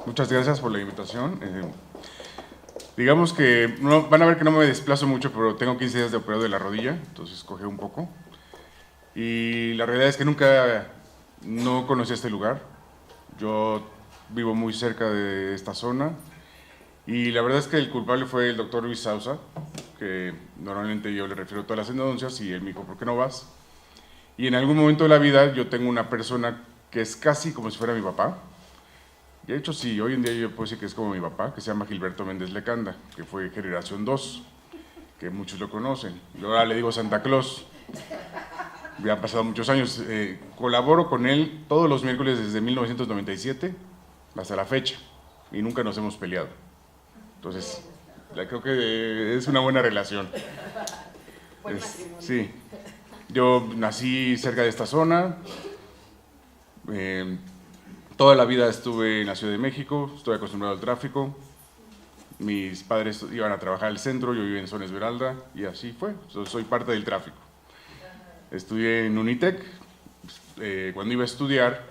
Muchas gracias por la invitación. Digamos que van a ver que no me desplazo mucho, pero tengo 15 días de operado de la rodilla, entonces cogí un poco. Y la realidad es que no conocí este lugar. Yo vivo muy cerca de esta zona y la verdad es que el culpable fue el doctor Luis Sousa, que normalmente yo le refiero todas las endodoncias y él me dijo, ¿por qué no vas? Y en algún momento de la vida yo tengo una persona que es casi como si fuera mi papá. De hecho, sí, hoy en día yo puedo decir que es como mi papá, que se llama Gilberto Méndez Lecanda, que fue generación 2, que muchos lo conocen. Y ahora le digo Santa Claus. Ya han pasado muchos años. Colaboro con él todos los miércoles desde 1997 hasta la fecha y nunca nos hemos peleado. Entonces, creo que es una buena relación. Sí. Yo nací cerca de esta zona. Toda la vida estuve en la Ciudad de México, estoy acostumbrado al tráfico. Mis padres iban a trabajar al centro, yo vivía en Zona Esmeralda y así fue. Soy parte del tráfico. Estudié en Unitec. Cuando iba a estudiar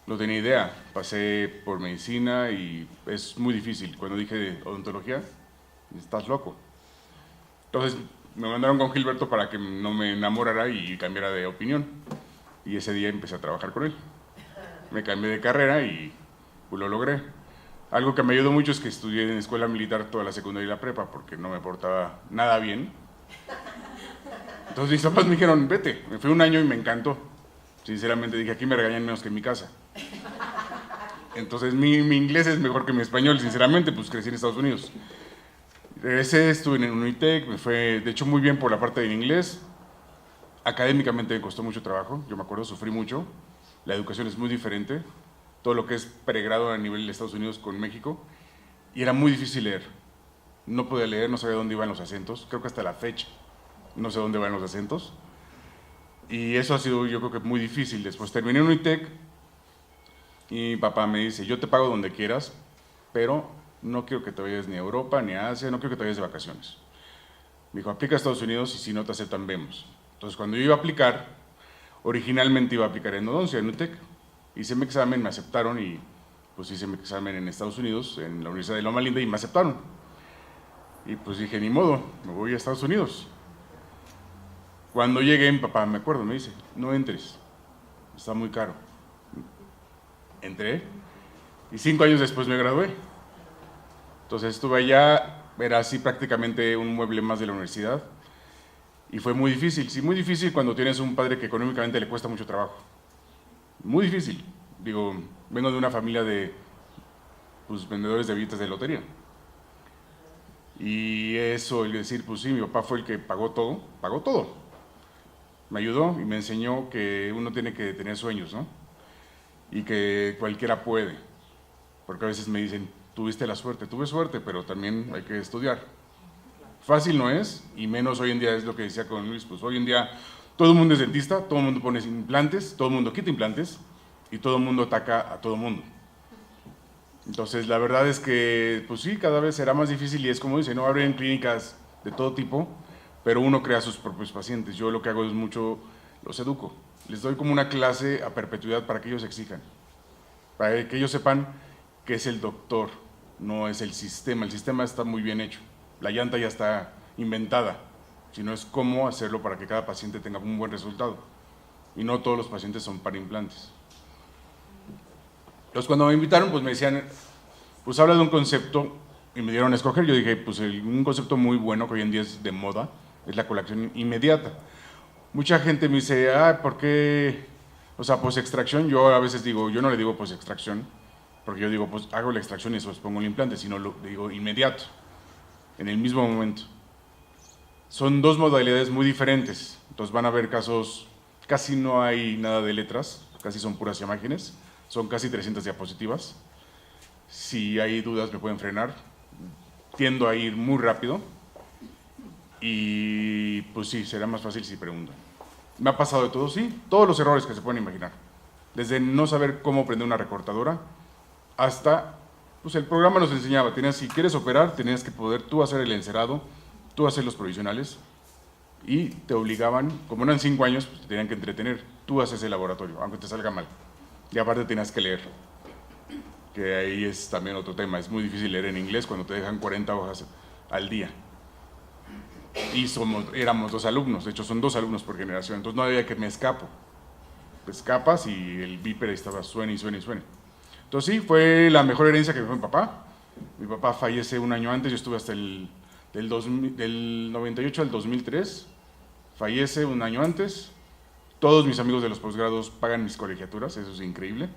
no tenía idea. Pasé por medicina y es muy difícil. Cuando dije odontología, estás loco. Entonces me mandaron con Gilberto para que no me enamorara y cambiara de opinión. Y ese día empecé a trabajar con él. Me cambié de carrera y pues, lo logré. Algo que me ayudó mucho es que estudié en escuela militar toda la secundaria y la prepa porque no me portaba nada bien. Entonces mis papás me dijeron, vete. Me fui un año y me encantó. Sinceramente dije, aquí me regañan menos que en mi casa. Entonces mi inglés es mejor que mi español, sinceramente, pues crecí en Estados Unidos. Regresé, estuve en Unitec, me fue de hecho muy bien por la parte del inglés. Académicamente me costó mucho trabajo, yo me acuerdo, sufrí mucho. La educación es muy diferente, todo lo que es pregrado a nivel de Estados Unidos con México, y era muy difícil leer. No podía leer, no sabía dónde iban los acentos, creo que hasta la fecha no sé dónde van los acentos. Y eso ha sido yo creo que muy difícil. Después terminé en Unitec y mi papá me dice, yo te pago donde quieras, pero no quiero que te vayas ni a Europa ni a Asia, no quiero que te vayas de vacaciones. Me dijo, aplica a Estados Unidos y si no te aceptan, vemos. Entonces cuando yo iba a aplicar, originalmente iba a aplicar en Odoncia, en UTEC. Hice mi examen, me aceptaron y pues hice mi examen en Estados Unidos, en la Universidad de Loma Linda y me aceptaron. Y pues dije, ni modo, me voy a Estados Unidos. Cuando llegué, mi papá, me acuerdo, me dice, no entres, está muy caro. Entré y 5 años después me gradué. Entonces estuve allá, era así prácticamente un mueble más de la universidad. Y fue muy difícil, sí, muy difícil cuando tienes un padre que económicamente le cuesta mucho trabajo. Muy difícil. Digo, vengo de una familia de pues, vendedores de billetes de lotería. Y eso, el decir, pues sí, mi papá fue el que pagó todo, pagó todo. Me ayudó y me enseñó que uno tiene que tener sueños, ¿no? Y que cualquiera puede. Porque a veces me dicen, tuviste la suerte, tuve suerte, pero también hay que estudiar. Fácil no es, y menos hoy en día es lo que decía con Luis, pues hoy en día todo el mundo es dentista, todo el mundo pone implantes, todo el mundo quita implantes y todo el mundo ataca a todo el mundo. Entonces la verdad es que, pues sí, cada vez será más difícil y es como dice, no abren clínicas de todo tipo, pero uno crea sus propios pacientes. Yo lo que hago es mucho, los educo, les doy como una clase a perpetuidad para que ellos exijan, para que ellos sepan que es el doctor, no es el sistema está muy bien hecho. La llanta ya está inventada, sino es cómo hacerlo para que cada paciente tenga un buen resultado. Y no todos los pacientes son para implantes. Entonces cuando me invitaron, pues me decían, pues habla de un concepto, y me dieron a escoger. Yo dije, pues un concepto muy bueno que hoy en día es de moda, es la colocación inmediata. Mucha gente me dice, ¿por qué? O sea, pues extracción, yo a veces digo, yo no le digo pues extracción, porque yo digo, pues hago la extracción y después pongo el implante, sino lo digo inmediato, en el mismo momento. Son dos modalidades muy diferentes, entonces van a ver casos, casi no hay nada de letras, casi son puras imágenes, son casi 300 diapositivas. Si hay dudas me pueden frenar, tiendo a ir muy rápido y pues sí, será más fácil si preguntan. Me ha pasado de todo, sí, todos los errores que se pueden imaginar, desde no saber cómo prender una recortadora hasta, pues el programa nos enseñaba, si quieres operar, tenías que poder tú hacer el encerado, tú hacer los provisionales y te obligaban, como eran 5 años, pues te tenían que entretener, tú haces el laboratorio, aunque te salga mal. Y aparte tenías que leer, que ahí es también otro tema. Es muy difícil leer en inglés cuando te dejan 40 hojas al día. Y éramos 2 alumnos, de hecho son 2 alumnos por generación, entonces no había que me escapo. Te escapas y el viper estaba suene y suene y suene. Entonces sí, fue la mejor herencia que me fue mi papá. Mi papá fallece un año antes, yo estuve hasta del 98 al 2003. Fallece un año antes. Todos mis amigos de los posgrados pagan mis colegiaturas, eso es increíble.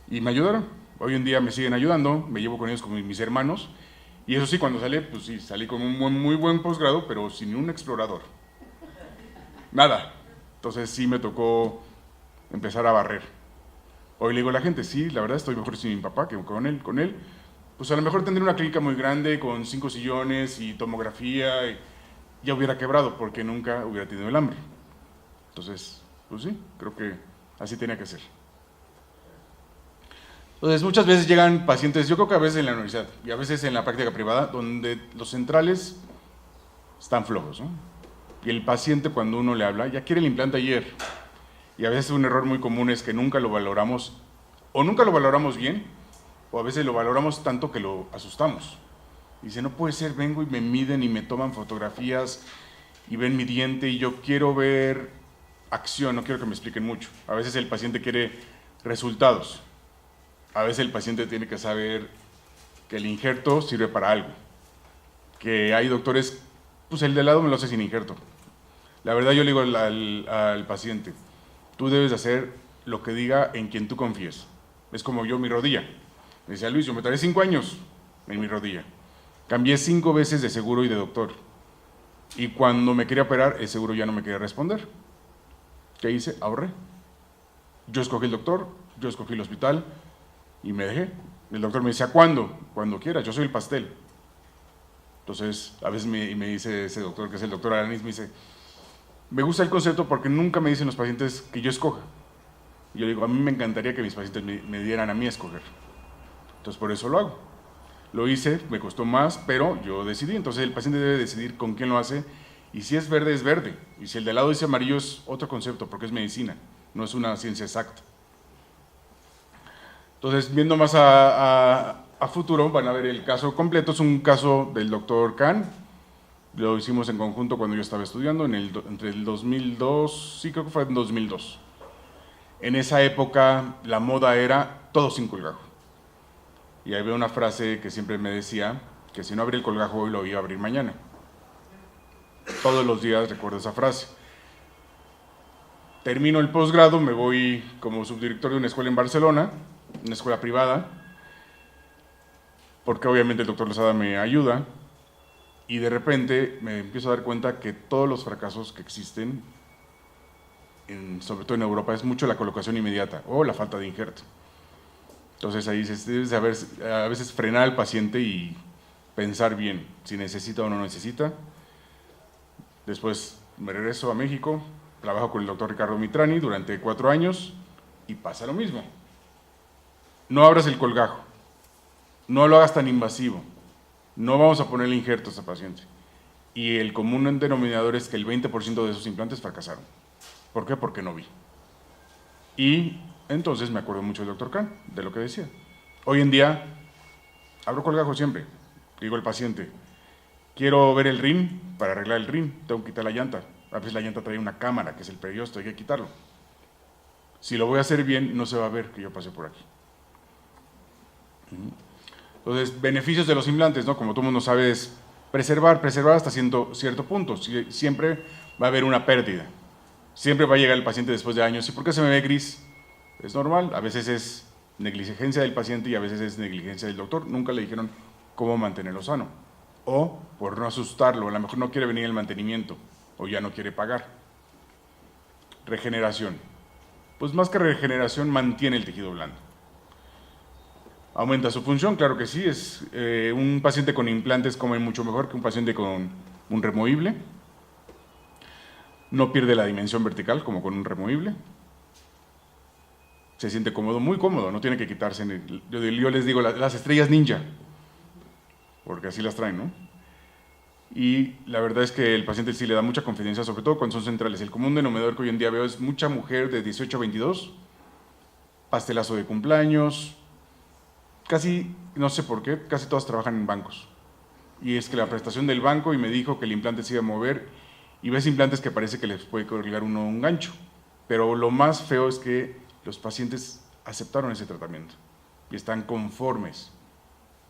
Y me ayudaron. Hoy en día me siguen ayudando, me llevo con ellos como mis hermanos. Y eso sí, cuando salí, pues sí, salí con un muy buen posgrado, pero sin un explorador. Nada. Entonces sí me tocó empezar a barrer. Hoy le digo a la gente, sí, la verdad estoy mejor sin mi papá que con él. Pues a lo mejor tendría una clínica muy grande con 5 sillones y tomografía, y ya hubiera quebrado porque nunca hubiera tenido el hambre. Entonces, pues sí, creo que así tenía que ser. Entonces, muchas veces llegan pacientes, yo creo que a veces en la universidad y a veces en la práctica privada, donde los centrales están flojos, ¿no? Y el paciente, cuando uno le habla, ya quiere el implante ayer. Y a veces un error muy común es que nunca lo valoramos, o nunca lo valoramos bien, o a veces lo valoramos tanto que lo asustamos. Y dice, no puede ser, vengo y me miden y me toman fotografías y ven mi diente y yo quiero ver acción, no quiero que me expliquen mucho. A veces el paciente quiere resultados. A veces el paciente tiene que saber que el injerto sirve para algo. Que hay doctores, pues el de lado me lo hace sin injerto. La verdad yo le digo al paciente, tú debes hacer lo que diga en quien tú confíes. Es como yo mi rodilla. Me decía Luis, yo me tardé 5 años en mi rodilla. Cambié 5 veces de seguro y de doctor. Y cuando me quería operar, el seguro ya no me quería responder. ¿Qué hice? Ahorré. Yo escogí el doctor, yo escogí el hospital y me dejé. El doctor me decía, ¿cuándo? Cuando quieras, yo soy el pastel. Entonces, a veces me dice ese doctor, que es el doctor Aranis, me dice, me gusta el concepto porque nunca me dicen los pacientes que yo escoja. Y yo digo, a mí me encantaría que mis pacientes me dieran a mí a escoger. Entonces, por eso lo hago. Lo hice, me costó más, pero yo decidí. Entonces, el paciente debe decidir con quién lo hace. Y si es verde, es verde. Y si el de lado dice amarillo, es otro concepto, porque es medicina, no es una ciencia exacta. Entonces, viendo más a futuro, van a ver el caso completo. Es un caso del doctor Kahn. Lo hicimos en conjunto cuando yo estaba estudiando, entre el 2002, sí creo que fue en 2002. En esa época, la moda era todo sin colgajo. Y había una frase que siempre me decía, que si no abría el colgajo hoy, lo iba a abrir mañana. Todos los días recuerdo esa frase. Termino el posgrado, me voy como subdirector de una escuela en Barcelona, una escuela privada, porque obviamente el doctor Lozada me ayuda, y de repente me empiezo a dar cuenta que todos los fracasos que existen, sobre todo en Europa, es mucho la colocación inmediata o la falta de injerto. Entonces ahí debes saber a veces frenar al paciente y pensar bien si necesita o no necesita. Después me regreso a México, trabajo con el doctor Ricardo Mitrani durante 4 años y pasa lo mismo. No abras el colgajo, no lo hagas tan invasivo, no vamos a ponerle injerto a ese paciente. Y el común denominador es que el 20% de esos implantes fracasaron. ¿Por qué? Porque no vi. Y entonces me acuerdo mucho del doctor Kahn, de lo que decía. Hoy en día, abro colgajo siempre, digo al paciente, quiero ver el rin, para arreglar el rin, tengo que quitar la llanta. A veces la llanta trae una cámara, que es el periosto, hay que quitarlo. Si lo voy a hacer bien, no se va a ver que yo pasé por aquí. Entonces, beneficios de los implantes, ¿no? Como todo el mundo sabe, es preservar hasta cierto punto. Siempre va a haber una pérdida. Siempre va a llegar el paciente después de años. ¿Y por qué se me ve gris? Es normal, a veces es negligencia del paciente y a veces es negligencia del doctor. Nunca le dijeron cómo mantenerlo sano. O por no asustarlo, a lo mejor no quiere venir el mantenimiento o ya no quiere pagar. Regeneración. Pues más que regeneración, mantiene el tejido blando. ¿Aumenta su función? Claro que sí. Un paciente con implantes come mucho mejor que un paciente con un removible. No pierde la dimensión vertical como con un removible. Se siente cómodo, muy cómodo, no tiene que quitarse. Yo les digo las estrellas ninja, porque así las traen, ¿no? Y la verdad es que el paciente sí le da mucha confidencia, sobre todo cuando son centrales. El común denominador que hoy en día veo es mucha mujer de 18 a 22, pastelazo de cumpleaños, casi, no sé por qué, casi todas trabajan en bancos. Y es que la prestación del banco y me dijo que el implante se iba a mover y ves implantes que parece que les puede colgar uno un gancho. Pero lo más feo es que los pacientes aceptaron ese tratamiento y están conformes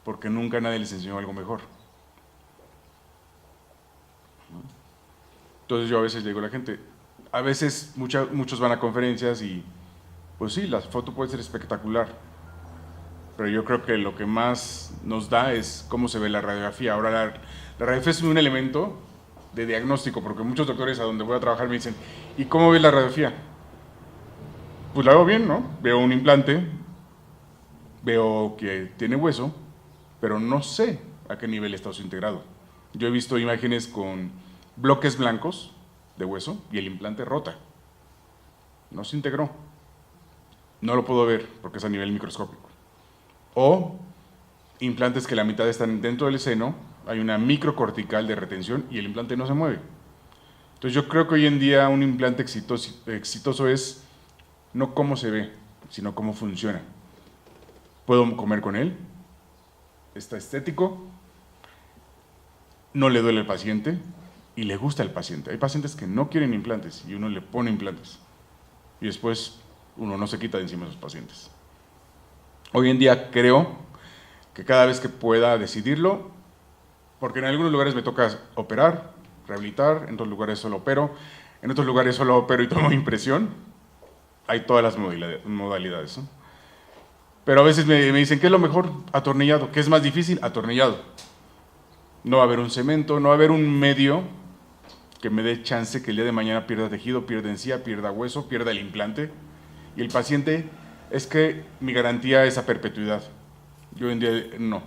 porque nunca nadie les enseñó algo mejor. Entonces yo a veces le digo a la gente, a veces muchos van a conferencias y pues sí, la foto puede ser espectacular, pero yo creo que lo que más nos da es cómo se ve la radiografía. Ahora la radiografía es un elemento de diagnóstico, porque muchos doctores a donde voy a trabajar me dicen, ¿y cómo ves la radiografía? Pues la veo bien, ¿no? Veo un implante, veo que tiene hueso, pero no sé a qué nivel está integrado. Yo he visto imágenes con bloques blancos de hueso y el implante rota. No se integró. No lo puedo ver porque es a nivel microscópico. O implantes que la mitad están dentro del seno, hay una microcortical de retención y el implante no se mueve. Entonces yo creo que hoy en día un implante exitoso es no cómo se ve, sino cómo funciona. Puedo comer con él, está estético, no le duele al paciente y le gusta al paciente. Hay pacientes que no quieren implantes y uno le pone implantes y después uno no se quita de encima de esos pacientes. Hoy en día creo que cada vez que pueda decidirlo, porque en algunos lugares me toca operar, rehabilitar, en otros lugares solo opero, en otros lugares solo opero y tomo impresión, hay todas las modalidades, ¿no? Pero a veces me dicen, ¿qué es lo mejor? Atornillado. ¿Qué es más difícil? Atornillado. No va a haber un cemento, no va a haber un medio que me dé chance que el día de mañana pierda tejido, pierda encía, pierda hueso, pierda el implante. Y el paciente, es que mi garantía es a perpetuidad. Yo hoy en día no.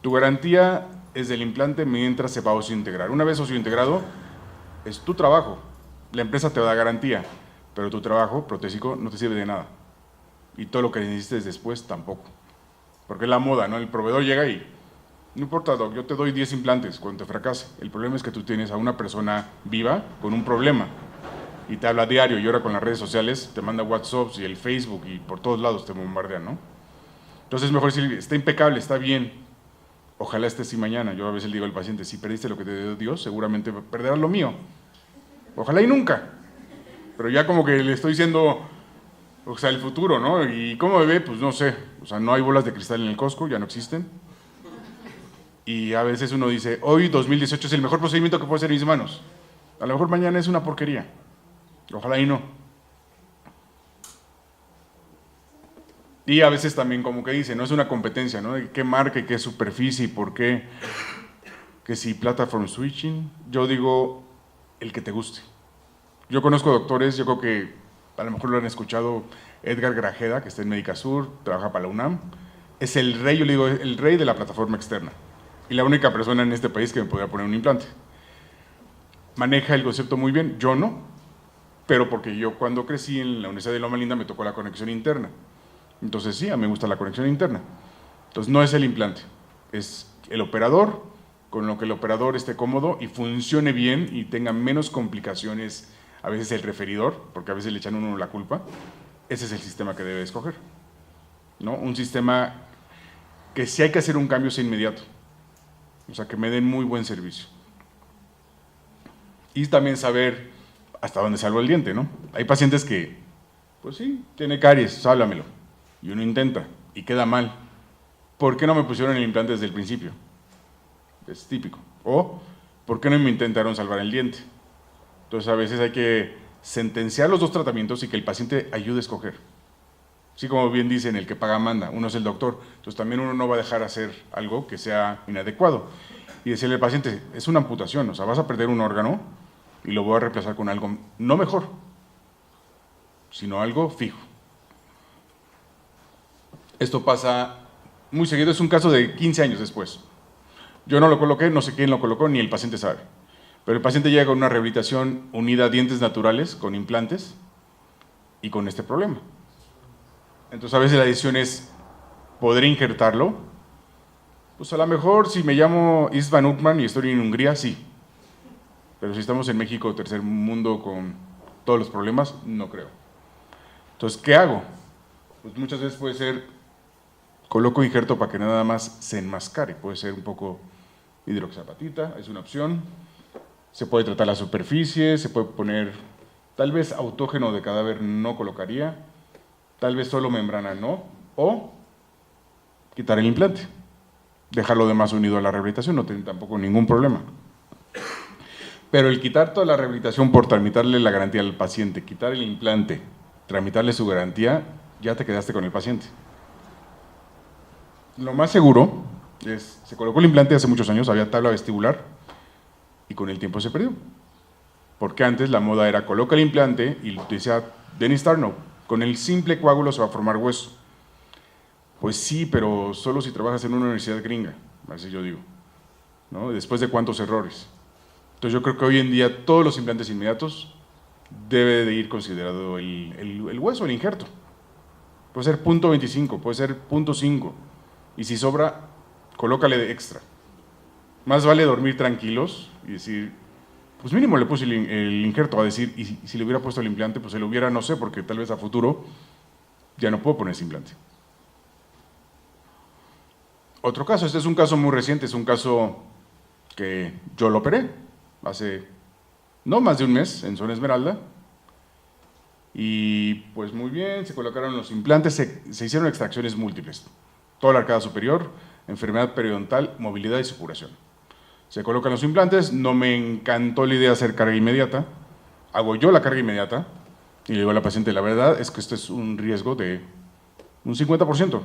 Tu garantía es del implante mientras se va a osseointegrar. Una vez osseointegrado, es tu trabajo. La empresa te da garantía, pero tu trabajo protésico no te sirve de nada. Y todo lo que necesites después tampoco. Porque es la moda, ¿no? El proveedor llega y, no importa, doc, yo te doy 10 implantes cuando te fracase. El problema es que tú tienes a una persona viva con un problema y te habla diario y ahora con las redes sociales te manda WhatsApp y el Facebook y por todos lados te bombardean, ¿no? Entonces es mejor decir, está impecable, está bien, ojalá esté así mañana. Yo a veces le digo al paciente, si perdiste lo que te dio Dios, seguramente perderás lo mío. Ojalá y nunca. Pero ya como que le estoy diciendo, o sea, el futuro, ¿no? ¿Y cómo me ve? Pues no sé. O sea, no hay bolas de cristal en el Costco, ya no existen. Y a veces uno dice, hoy 2018 es el mejor procedimiento que puedo hacer en mis manos. A lo mejor mañana es una porquería. Ojalá y no. Y a veces también como que dice, no es una competencia, ¿no? ¿Qué marca y qué superficie y por qué? Que si platform switching, yo digo el que te guste. Yo conozco doctores, yo creo que a lo mejor lo han escuchado, Edgar Grajeda, que está en Médica Sur, trabaja para la UNAM, es el rey, yo le digo, el rey de la plataforma externa y la única persona en este país que me podría poner un implante. Maneja el concepto muy bien, yo no, pero porque yo cuando crecí en la Universidad de Loma Linda me tocó la conexión interna. Entonces sí, a mí me gusta la conexión interna. Entonces no es el implante, es el operador, con lo que el operador esté cómodo y funcione bien y tenga menos complicaciones, a veces el referidor, porque a veces le echan a uno la culpa. Ese es el sistema que debe escoger, ¿no? Un sistema que si hay que hacer un cambio sea inmediato, o sea, que me den muy buen servicio. Y también saber hasta dónde salvo el diente, ¿no? Hay pacientes que, pues sí, tiene caries, háblamelo. Y uno intenta y queda mal. ¿Por qué no me pusieron el implante desde el principio? Es típico. O, ¿por qué no me intentaron salvar el diente? Entonces a veces hay que sentenciar los dos tratamientos y que el paciente ayude a escoger. Así como bien dicen, el que paga manda, uno es el doctor. Entonces también uno no va a dejar hacer algo que sea inadecuado. Y decirle al paciente, es una amputación, o sea, vas a perder un órgano y lo voy a reemplazar con algo no mejor, sino algo fijo. Esto pasa muy seguido, es un caso de 15 años después. Yo no lo coloqué, no sé quién lo colocó, ni el paciente sabe. Pero el paciente llega con una rehabilitación unida a dientes naturales, con implantes, y con este problema. Entonces a veces la decisión es, ¿podré injertarlo? Pues a lo mejor si me llamo István Uckman y estoy en Hungría, sí. Pero si estamos en México, tercer mundo, con todos los problemas, no creo. Entonces, ¿qué hago? Pues muchas veces puede ser coloco injerto para que nada más se enmascare. Puede ser un poco hidroxiapatita, es una opción. Se puede tratar la superficie, se puede poner, tal vez autógeno de cadáver no colocaría, tal vez solo membrana no, o quitar el implante, dejarlo de más unido a la rehabilitación, no tiene tampoco ningún problema. Pero el quitar toda la rehabilitación por tramitarle la garantía al paciente, quitar el implante, tramitarle su garantía, ya te quedaste con el paciente. Lo más seguro es, se colocó el implante hace muchos años, había tabla vestibular, y con el tiempo se perdió. Porque antes la moda era, coloca el implante, y decía Dennis Tarnow, con el simple coágulo se va a formar hueso. Pues sí, pero solo si trabajas en una universidad gringa, así yo digo, ¿no? Después de cuántos errores. Entonces yo creo que hoy en día todos los implantes inmediatos debe de ir considerado el hueso, el injerto. Puede ser 0.25, puede ser 0.5, y si sobra, colócale de extra. Más vale dormir tranquilos y decir, pues mínimo le puse el injerto, a decir, y si le hubiera puesto el implante, pues se lo hubiera, no sé, porque tal vez a futuro ya no puedo poner ese implante. Otro caso, este es un caso muy reciente, es un caso que yo lo operé hace no más de un mes en Zona Esmeralda, y pues muy bien, se colocaron los implantes, se hicieron extracciones múltiples, toda la arcada superior, enfermedad periodontal, movilidad y supuración. Se colocan los implantes, no me encantó la idea de hacer carga inmediata, hago yo la carga inmediata y le digo a la paciente, la verdad es que esto es un riesgo de un 50%,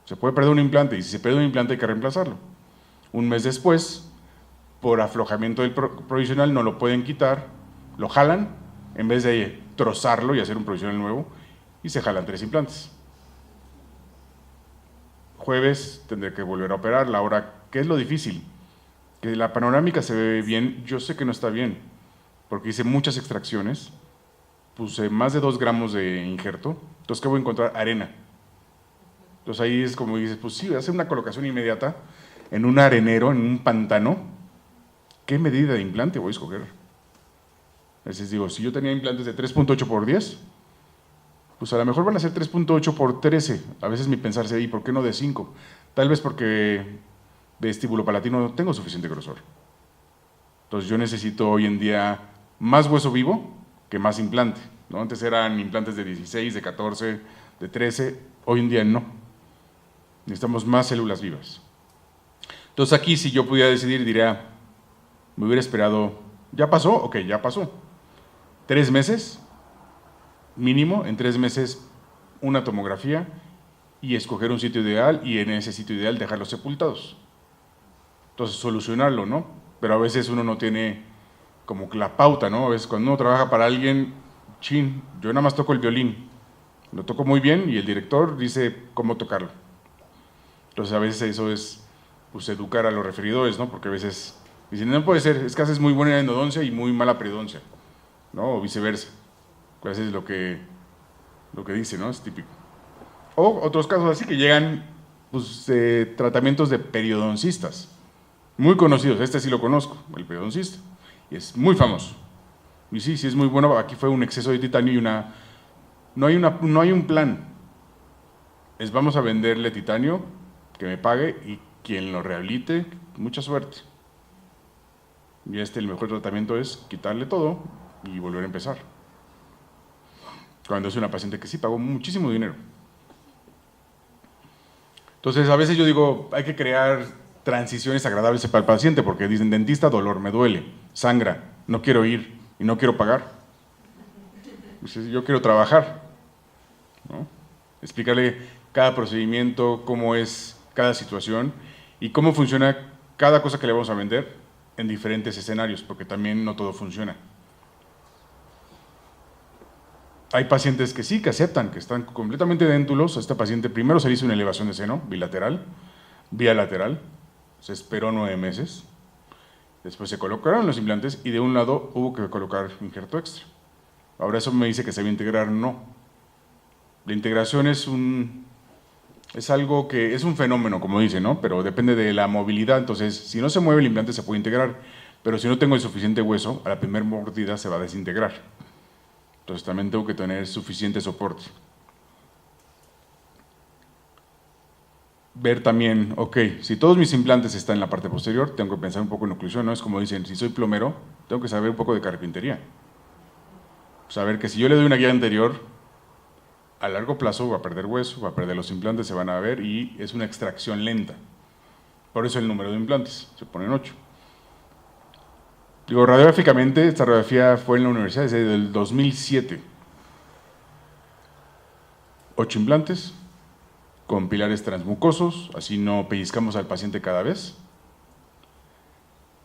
se puede perder un implante y si se pierde un implante hay que reemplazarlo. Un mes después, por aflojamiento del provisional no lo pueden quitar, lo jalan, en vez de trozarlo y hacer un provisional nuevo, y se jalan 3 implantes. Jueves tendré que volver a operar, la hora, ¿qué es lo difícil? Que la panorámica se ve bien, yo sé que no está bien, porque hice muchas extracciones, puse más de 2 gramos de injerto, entonces ¿qué voy a encontrar? Arena. Entonces ahí es como dices, pues sí, voy a hacer una colocación inmediata en un arenero, en un pantano, ¿qué medida de implante voy a escoger? Entonces digo, si yo tenía implantes de 3.8 por 10, pues a lo mejor van a ser 3.8 por 13, a veces mi pensar sería, ¿y por qué no de 5? Tal vez porque de estíbulo palatino no tengo suficiente grosor. Entonces yo necesito hoy en día más hueso vivo que más implante, ¿no? Antes eran implantes de 16, de 14, de 13, hoy en día no. Necesitamos más células vivas. Entonces aquí si yo pudiera decidir diría, me hubiera esperado, ¿ya pasó? Ok, ya pasó. 3 meses, mínimo, en 3 meses una tomografía y escoger un sitio ideal y en ese sitio ideal dejarlos sepultados. Entonces solucionarlo, ¿no? Pero a veces uno no tiene como que la pauta, ¿no? A veces cuando uno trabaja para alguien, chin, yo nada más toco el violín, lo toco muy bien y el director dice cómo tocarlo. Entonces a veces eso es, pues, educar a los referidores, ¿no? Porque a veces dicen, no puede ser, es que haces muy buena endodoncia y muy mala periodoncia, ¿no? O viceversa. A veces lo que dice, ¿no? Es típico. O otros casos así que llegan, pues, tratamientos de periodoncistas, muy conocidos, este sí lo conozco, el periodoncista, y es muy famoso. Y sí, sí es muy bueno, aquí fue un exceso de titanio y no hay un plan. Es vamos a venderle titanio, que me pague y quien lo rehabilite, mucha suerte. Y el mejor tratamiento es quitarle todo y volver a empezar. Cuando es una paciente que sí pagó muchísimo dinero. Entonces, a veces yo digo, hay que crear transiciones agradables para el paciente, porque dicen, dentista, dolor, me duele, sangra, no quiero ir y no quiero pagar. Entonces, yo quiero trabajar, ¿no? Explicarle cada procedimiento, cómo es cada situación y cómo funciona cada cosa que le vamos a vender en diferentes escenarios, porque también no todo funciona. Hay pacientes que sí, que aceptan, que están completamente déntulos. A esta paciente primero se le hizo una elevación de seno bilateral, vía lateral, se esperó 9 meses, después se colocaron los implantes y de un lado hubo que colocar injerto extra. Ahora eso me dice que se va a integrar, no. La integración es algo que es un fenómeno, como dice, ¿no? Pero depende de la movilidad, entonces si no se mueve el implante se puede integrar, pero si no tengo el suficiente hueso, a la primera mordida se va a desintegrar. Entonces también tengo que tener suficiente soporte. ver también, ok, si todos mis implantes están en la parte posterior, tengo que pensar un poco en oclusión, ¿no? Es como dicen, si soy plomero, tengo que saber un poco de carpintería. Saber que si yo le doy una guía anterior, a largo plazo va a perder hueso, va a perder los implantes, se van a ver y es una extracción lenta. Por eso el número de implantes, se ponen 8. Digo, radiográficamente, esta radiografía fue en la universidad desde el 2007. 8 implantes con pilares transmucosos, así no pellizcamos al paciente cada vez.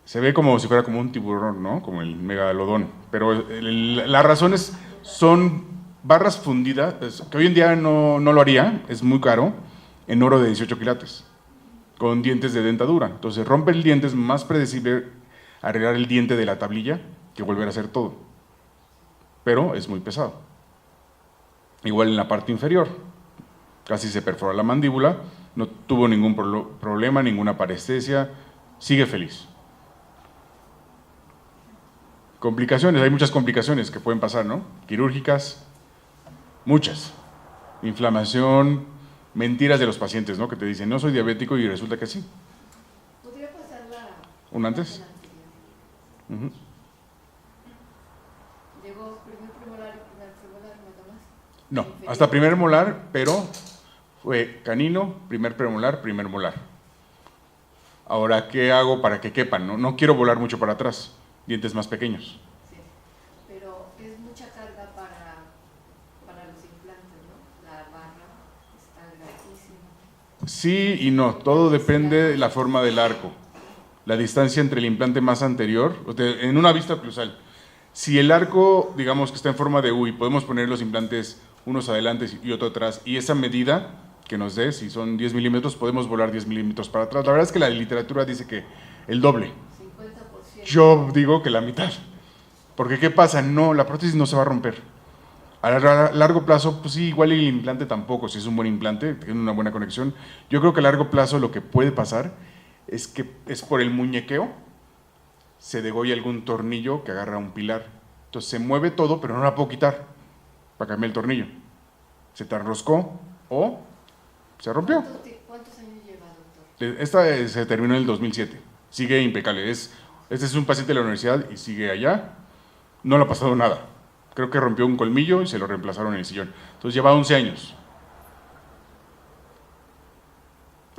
Se ve como si fuera como un tiburón, ¿no? Como el megalodón. Pero las razones son barras fundidas, que hoy en día no lo haría, es muy caro, en oro de 18 quilates, con dientes de dentadura. Entonces rompe el diente, es más predecible arreglar el diente de la tablilla que volver a hacer todo. Pero es muy pesado. Igual en la parte inferior, casi se perfora la mandíbula, no tuvo ningún problema, ninguna parestesia, sigue feliz. Complicaciones, hay muchas complicaciones que pueden pasar, ¿no? Quirúrgicas, muchas. Inflamación, mentiras de los pacientes, ¿no? Que te dicen, no soy diabético y resulta que sí. ¿Podría pasar ¿Un antes? ¿Llegó primer premolar y primer premolar, nada más? No, hasta primer molar, pero fue canino, primer premolar, primer molar. Ahora, ¿qué hago para que quepan? No quiero volar mucho para atrás, dientes más pequeños. Sí, pero es mucha carga para los implantes, ¿no? La barra está gratísima. Sí y no, todo depende de la forma del arco. La distancia entre el implante más anterior, en una vista oclusal. Si el arco, digamos que está en forma de U y podemos poner los implantes unos adelante y otro atrás, y esa medida que nos dé, si son 10 milímetros, podemos volar 10 milímetros para atrás. La verdad es que la literatura dice que el doble. 50%. Yo digo que la mitad. Porque ¿qué pasa? No, la prótesis no se va a romper. A largo plazo, pues sí, igual el implante tampoco, si es un buen implante, tiene una buena conexión. Yo creo que a largo plazo lo que puede pasar es que es por el muñequeo, se degolla algún tornillo que agarra un pilar. Entonces se mueve todo, pero no la puedo quitar para cambiar el tornillo. Se te enroscó o se rompió. ¿Cuántos años lleva, doctor? Esta se terminó en el 2007. Sigue impecable. Este es un paciente de la universidad y sigue allá. No le ha pasado nada. Creo que rompió un colmillo y se lo reemplazaron en el sillón. Entonces lleva 11 años.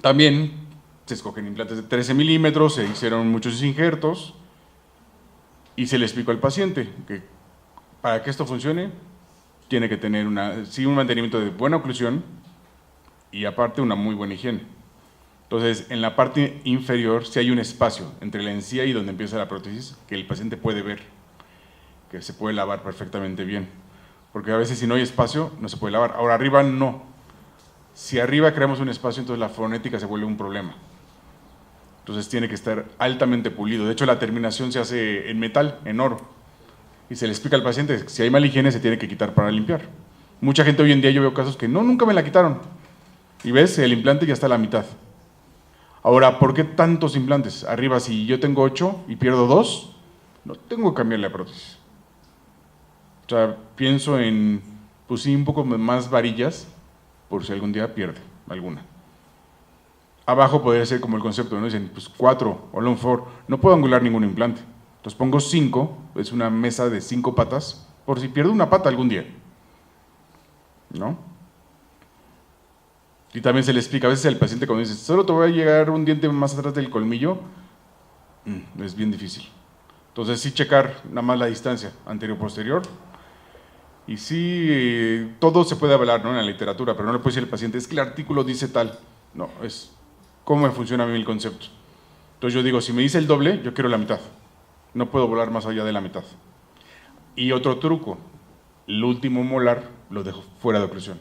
También se escogen implantes de 13 milímetros, se hicieron muchos injertos y se le explicó al paciente que para que esto funcione tiene que tener un mantenimiento de buena oclusión y aparte una muy buena higiene. Entonces, en la parte inferior sí hay un espacio entre la encía y donde empieza la prótesis que el paciente puede ver, que se puede lavar perfectamente bien. Porque a veces si no hay espacio, no se puede lavar. Ahora, arriba no. Si arriba creamos un espacio, entonces la fonética se vuelve un problema. Entonces tiene que estar altamente pulido. De hecho, la terminación se hace en metal, en oro. Y se le explica al paciente que si hay mala higiene se tiene que quitar para limpiar. Mucha gente hoy en día, yo veo casos que no, nunca me la quitaron. Y ves, el implante ya está a la mitad. Ahora, ¿por qué tantos implantes? Arriba, si yo tengo 8 y pierdo 2, no tengo que cambiar la prótesis. O sea, pienso en, pues sí, un poco más varillas, por si algún día pierde alguna. Abajo podría ser como el concepto, ¿no? Dicen, pues 4, o long 4, no puedo angular ningún implante. Entonces pongo 5, es una mesa de 5 patas, por si pierdo una pata algún día. ¿No? Y también se le explica, a veces al paciente cuando dice, solo te voy a llegar un diente más atrás del colmillo, es bien difícil. Entonces sí checar nada más la distancia anterior-posterior. Y sí, todo se puede hablar, ¿no? En la literatura, pero no le puede decir al paciente, es que el artículo dice tal. No, es cómo me funciona a mí el concepto. Entonces yo digo, si me dice el doble, yo quiero la mitad. No puedo volar más allá de la mitad. Y otro truco, el último molar lo dejo fuera de oclusión.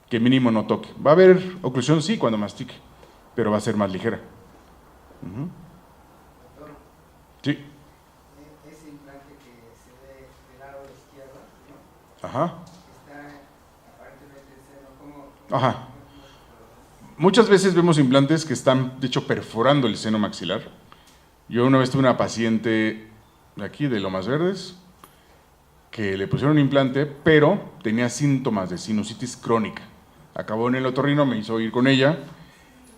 Que mínimo no toque. Va a haber oclusión, sí, cuando mastique, pero va a ser más ligera. Doctor, Sí. ese implante que se ve del lado izquierdo, ¿no? Ajá. Está aparentemente en seno, ¿cómo? Ajá. Muchas veces vemos implantes que están, de hecho, perforando el seno maxilar. Yo una vez tuve una paciente de aquí, de Lomas Verdes, que le pusieron un implante, pero tenía síntomas de sinusitis crónica. Acabó en el otorrino, me hizo ir con ella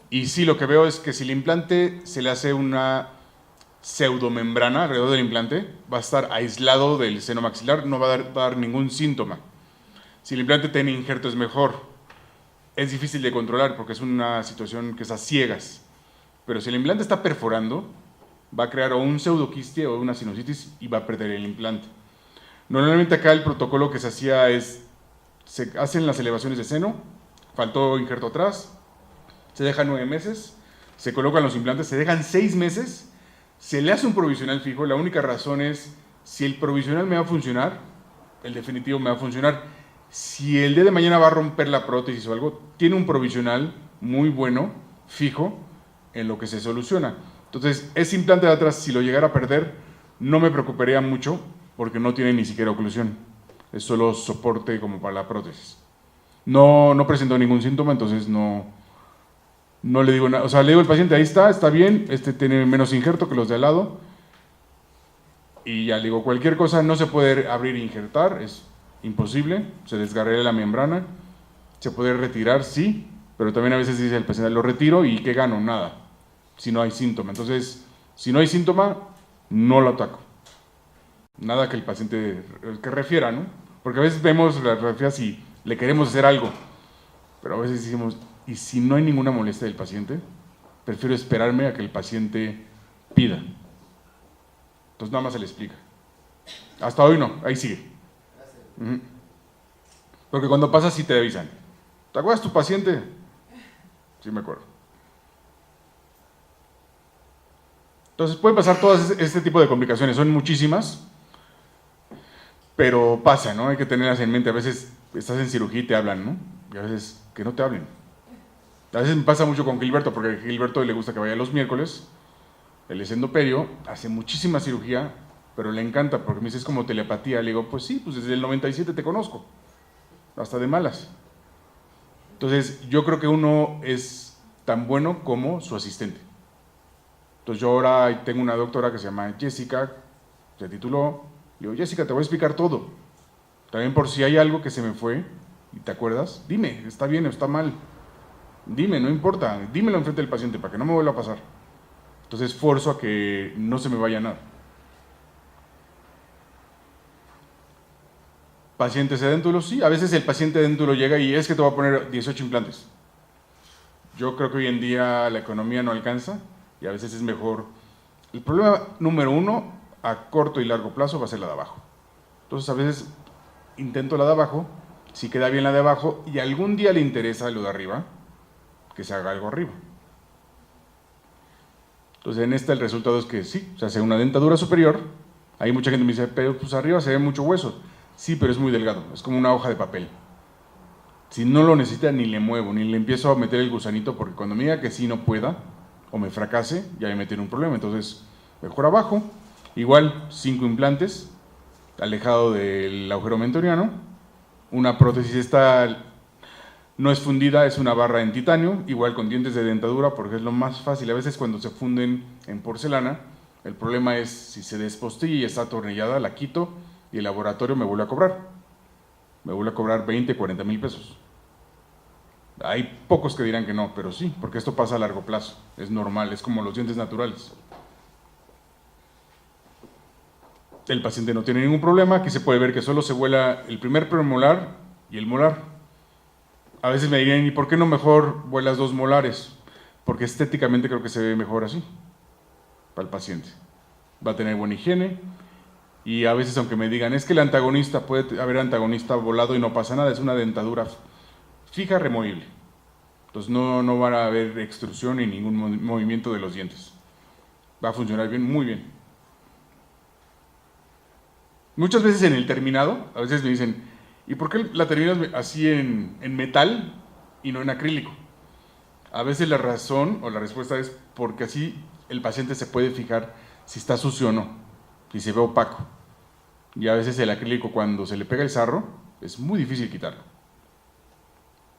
Y sí, lo que veo es que si el implante se le hace una pseudomembrana alrededor del implante, va a estar aislado del seno maxilar, no va a dar ningún síntoma. Si el implante tiene injerto es mejor. Es difícil de controlar porque es una situación que es a ciegas. Pero si el implante está perforando, va a crear o un pseudoquiste o una sinusitis y va a perder el implante. Normalmente acá el protocolo que se hacía es, se hacen las elevaciones de seno, faltó injerto atrás, se dejan 9 meses, se colocan los implantes, se dejan 6 meses, se le hace un provisional fijo. La única razón es, si el provisional me va a funcionar, el definitivo me va a funcionar. Si el día de mañana va a romper la prótesis o algo, tiene un provisional muy bueno, fijo, en lo que se soluciona. Entonces, ese implante de atrás, si lo llegara a perder, no me preocuparía mucho, porque no tiene ni siquiera oclusión. Es solo soporte como para la prótesis. No presentó ningún síntoma, entonces no le digo nada. O sea, le digo al paciente, ahí está bien, este tiene menos injerto que los de al lado. Y ya le digo, cualquier cosa no se puede abrir e injertar, es imposible, se desgarraría la membrana. Se puede retirar, sí, pero también a veces dice el paciente, lo retiro y ¿qué gano? Nada, si no hay síntoma. Entonces, si no hay síntoma, no lo ataco. Nada que el paciente que refiera, ¿no? Porque a veces vemos las radiografías y le queremos hacer algo, pero a veces decimos, ¿y si no hay ninguna molestia del paciente? Prefiero esperarme a que el paciente pida. Entonces nada más se le explica. Hasta hoy no, ahí sigue. Porque cuando pasa sí te avisan. ¿Te acuerdas tu paciente? Sí me acuerdo. Entonces pueden pasar todas este tipo de complicaciones, son muchísimas, pero pasa, ¿no? Hay que tenerlas en mente. A veces estás en cirugía y te hablan, ¿no? Y a veces que no te hablen. A veces me pasa mucho con Gilberto, porque a Gilberto le gusta que vaya los miércoles. Él es endoperio, hace muchísima cirugía, pero le encanta, porque me dice, es como telepatía. Le digo, pues sí, pues desde el 97 te conozco, hasta de malas. Entonces, yo creo que uno es tan bueno como su asistente. Entonces, yo ahora tengo una doctora que se llama Jessica, se tituló. Le digo, Jessica, te voy a explicar todo. También por si hay algo que se me fue y te acuerdas, dime, está bien o está mal. Dime, no importa, dímelo enfrente del paciente para que no me vuelva a pasar. Entonces, esfuerzo a que no se me vaya nada. Pacientes edéntulos, sí, a veces el paciente edéntulo llega y es que te va a poner 18 implantes. Yo creo que hoy en día la economía no alcanza y a veces es mejor. El problema número uno a corto y largo plazo va a ser la de abajo. Entonces a veces intento la de abajo, si queda bien la de abajo y algún día le interesa lo de arriba, que se haga algo arriba. Entonces en esta el resultado es que sí, se hace una dentadura superior. Hay mucha gente que me dice, pero pues arriba se ve mucho hueso. Sí, pero es muy delgado, es como una hoja de papel. Si no lo necesita, ni le muevo, ni le empiezo a meter el gusanito, porque cuando me diga que sí no pueda, o me fracase, ya me meten un problema. Entonces, mejor abajo, igual 5 implantes, alejado del agujero mentoriano. Una prótesis esta no es fundida, es una barra en titanio, igual con dientes de dentadura, porque es lo más fácil. A veces cuando se funden en porcelana, el problema es si se despostilla y está atornillada, la quito, y el laboratorio me vuelve a cobrar. Me vuelve a cobrar 20, 40 mil pesos. Hay pocos que dirán que no, pero sí, porque esto pasa a largo plazo. Es normal, es como los dientes naturales. El paciente no tiene ningún problema. Aquí se puede ver que solo se vuela el primer premolar y el molar. A veces me dirían, ¿y por qué no mejor vuelas 2 molares? Porque estéticamente creo que se ve mejor así, para el paciente. Va a tener buena higiene. Y a veces, aunque me digan, es que el antagonista, puede haber antagonista volado y no pasa nada, es una dentadura fija, removible. Entonces no van a haber extrusión ni ningún movimiento de los dientes. Va a funcionar bien, muy bien. Muchas veces en el terminado, a veces me dicen, ¿y por qué la terminas así en metal y no en acrílico? A veces la razón o la respuesta es porque así el paciente se puede fijar si está sucio o no, si se ve opaco. Y a veces el acrílico, cuando se le pega el sarro, es muy difícil quitarlo.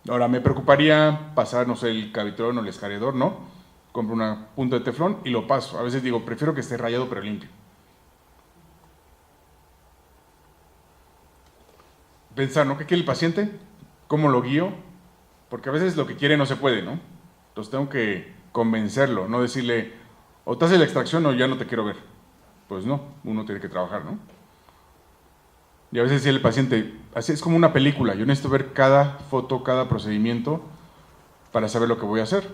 Ahora, me preocuparía pasar, no sé, el cavitrón o el escariador, ¿no? Compro una punta de teflón y lo paso. A veces digo, prefiero que esté rayado pero limpio. Pensar, ¿no? ¿Qué quiere el paciente? ¿Cómo lo guío? Porque a veces lo que quiere no se puede, ¿no? Entonces tengo que convencerlo, no decirle, o te haces la extracción o ya no te quiero ver. Pues no, uno tiene que trabajar, ¿no? Y a veces decía el paciente, así es como una película, yo necesito ver cada foto, cada procedimiento para saber lo que voy a hacer.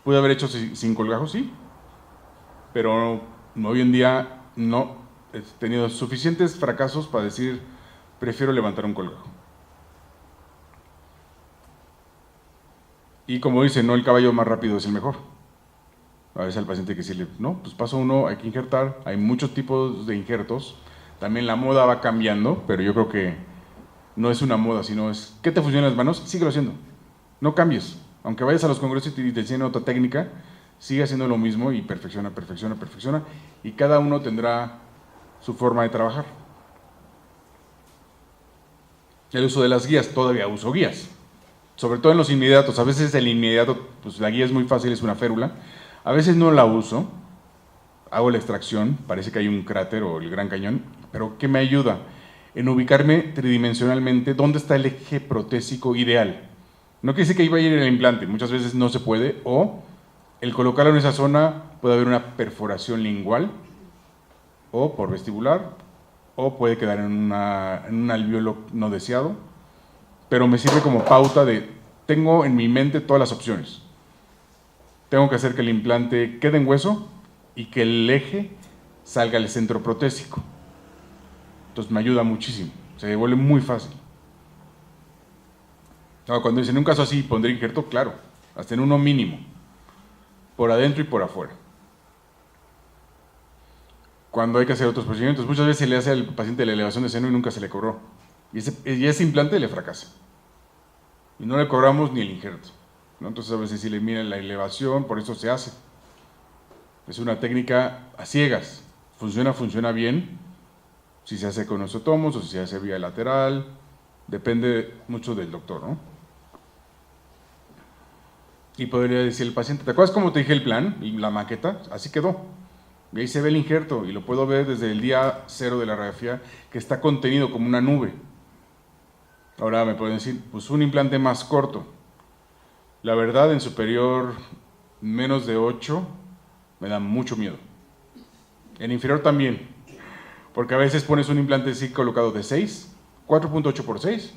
¿Pude haber hecho sin colgajo? Sí, pero hoy en día no he tenido suficientes fracasos para decir, prefiero levantar un colgajo. Y como dicen, no el caballo más rápido es el mejor. A veces al paciente hay que decirle, no, pues paso uno, hay que injertar, hay muchos tipos de injertos. También la moda va cambiando, pero yo creo que no es una moda, sino es, ¿qué te funciona en las manos? Síguelo haciendo, no cambies. Aunque vayas a los congresos y te enseñen otra técnica, sigue haciendo lo mismo y perfecciona, perfecciona, perfecciona. Y cada uno tendrá su forma de trabajar. El uso de las guías, todavía uso guías. Sobre todo en los inmediatos, a veces el inmediato, pues la guía es muy fácil, es una férula. A veces no la uso, hago la extracción, parece que hay un cráter o el Gran Cañón, pero ¿qué me ayuda? En ubicarme tridimensionalmente dónde está el eje protésico ideal. No quiere decir que ahí va a ir el implante, muchas veces no se puede, o el colocarlo en esa zona puede haber una perforación lingual, o por vestibular, o puede quedar en un alveolo no deseado, pero me sirve como pauta de, tengo en mi mente todas las opciones. Tengo que hacer que el implante quede en hueso y que el eje salga al centro protésico. Entonces me ayuda muchísimo, se vuelve muy fácil. Ahora, cuando dicen en un caso así, pondré injerto, claro, hasta en uno mínimo, por adentro y por afuera. Cuando hay que hacer otros procedimientos, muchas veces se le hace al paciente la elevación de seno y nunca se le cobró. Y ese implante le fracasa. Y no le cobramos ni el injerto, ¿no? Entonces a veces si le miran la elevación, por eso se hace. Es una técnica a ciegas. Funciona bien. Si se hace con osteotomos o si se hace vía lateral, depende mucho del doctor, ¿no? Y podría decir el paciente, ¿te acuerdas cómo te dije el plan y la maqueta? Así quedó. Y ahí se ve el injerto y lo puedo ver desde el día 0 de la radiografía que está contenido como una nube. Ahora me pueden decir, pues un implante más corto. La verdad, en superior, menos de 8, me da mucho miedo. En inferior también, porque a veces pones un implante así colocado de 6, 4.8 por 6,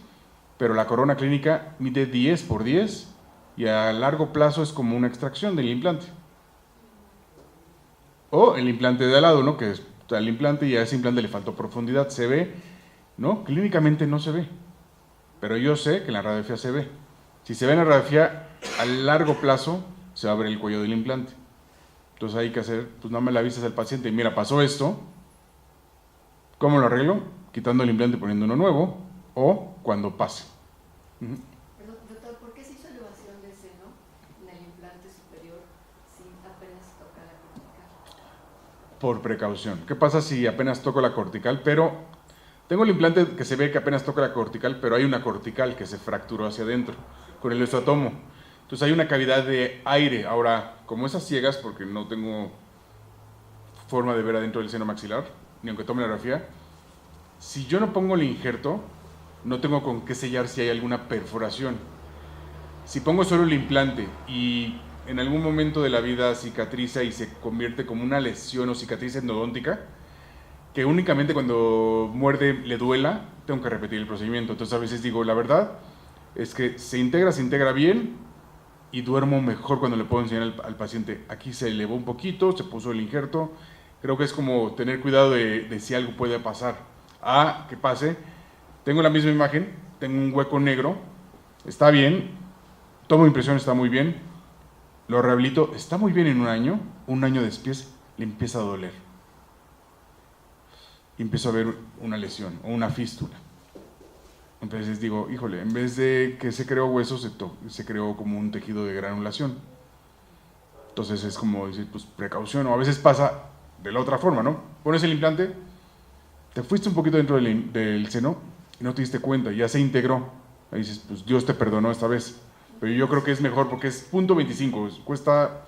pero la corona clínica mide 10 por 10 y a largo plazo es como una extracción del implante. O el implante de al lado, ¿no? Que está el implante y a ese implante le faltó profundidad. ¿Se ve? No, clínicamente no se ve. Pero yo sé que en la radiografía se ve. Si se ve en la radiografía, a largo plazo se va a ver el cuello del implante. Entonces hay que hacer, pues no me la avisas al paciente, mira, pasó esto, ¿cómo lo arreglo? Quitando el implante y poniendo uno nuevo, o cuando pase. Perdón, doctor, ¿por qué se hizo elevación de seno en el implante superior si apenas toca la cortical? Por precaución. ¿Qué pasa si apenas toco la cortical, pero tengo el implante que se ve que apenas toca la cortical, pero hay una cortical que se fracturó hacia adentro con el osteotomo? Entonces hay una cavidad de aire. Ahora, como esas ciegas, porque no tengo forma de ver adentro del seno maxilar, ni aunque tome la radiografía, si yo no pongo el injerto, no tengo con qué sellar si hay alguna perforación. Si pongo solo el implante y en algún momento de la vida cicatriza y se convierte como una lesión o cicatriz endodóntica, que únicamente cuando muerde le duela, tengo que repetir el procedimiento. Entonces a veces digo, la verdad es que se integra bien y duermo mejor cuando le puedo enseñar al paciente. Aquí se elevó un poquito, se puso el injerto. Creo que es como tener cuidado de si algo puede pasar. Que pase, tengo la misma imagen, tengo un hueco negro, está bien, tomo impresión, está muy bien, lo rehabilito, está muy bien en un año después le empieza a doler. Y empiezo a ver una lesión o una fístula. Entonces digo, híjole, en vez de que se creó hueso, se creó como un tejido de granulación. Entonces es como decir, pues precaución, o a veces pasa de la otra forma, ¿no? Pones el implante, te fuiste un poquito dentro del seno y no te diste cuenta, ya se integró. Ahí dices, pues Dios te perdonó esta vez. Pero yo creo que es mejor porque es 0.25, cuesta,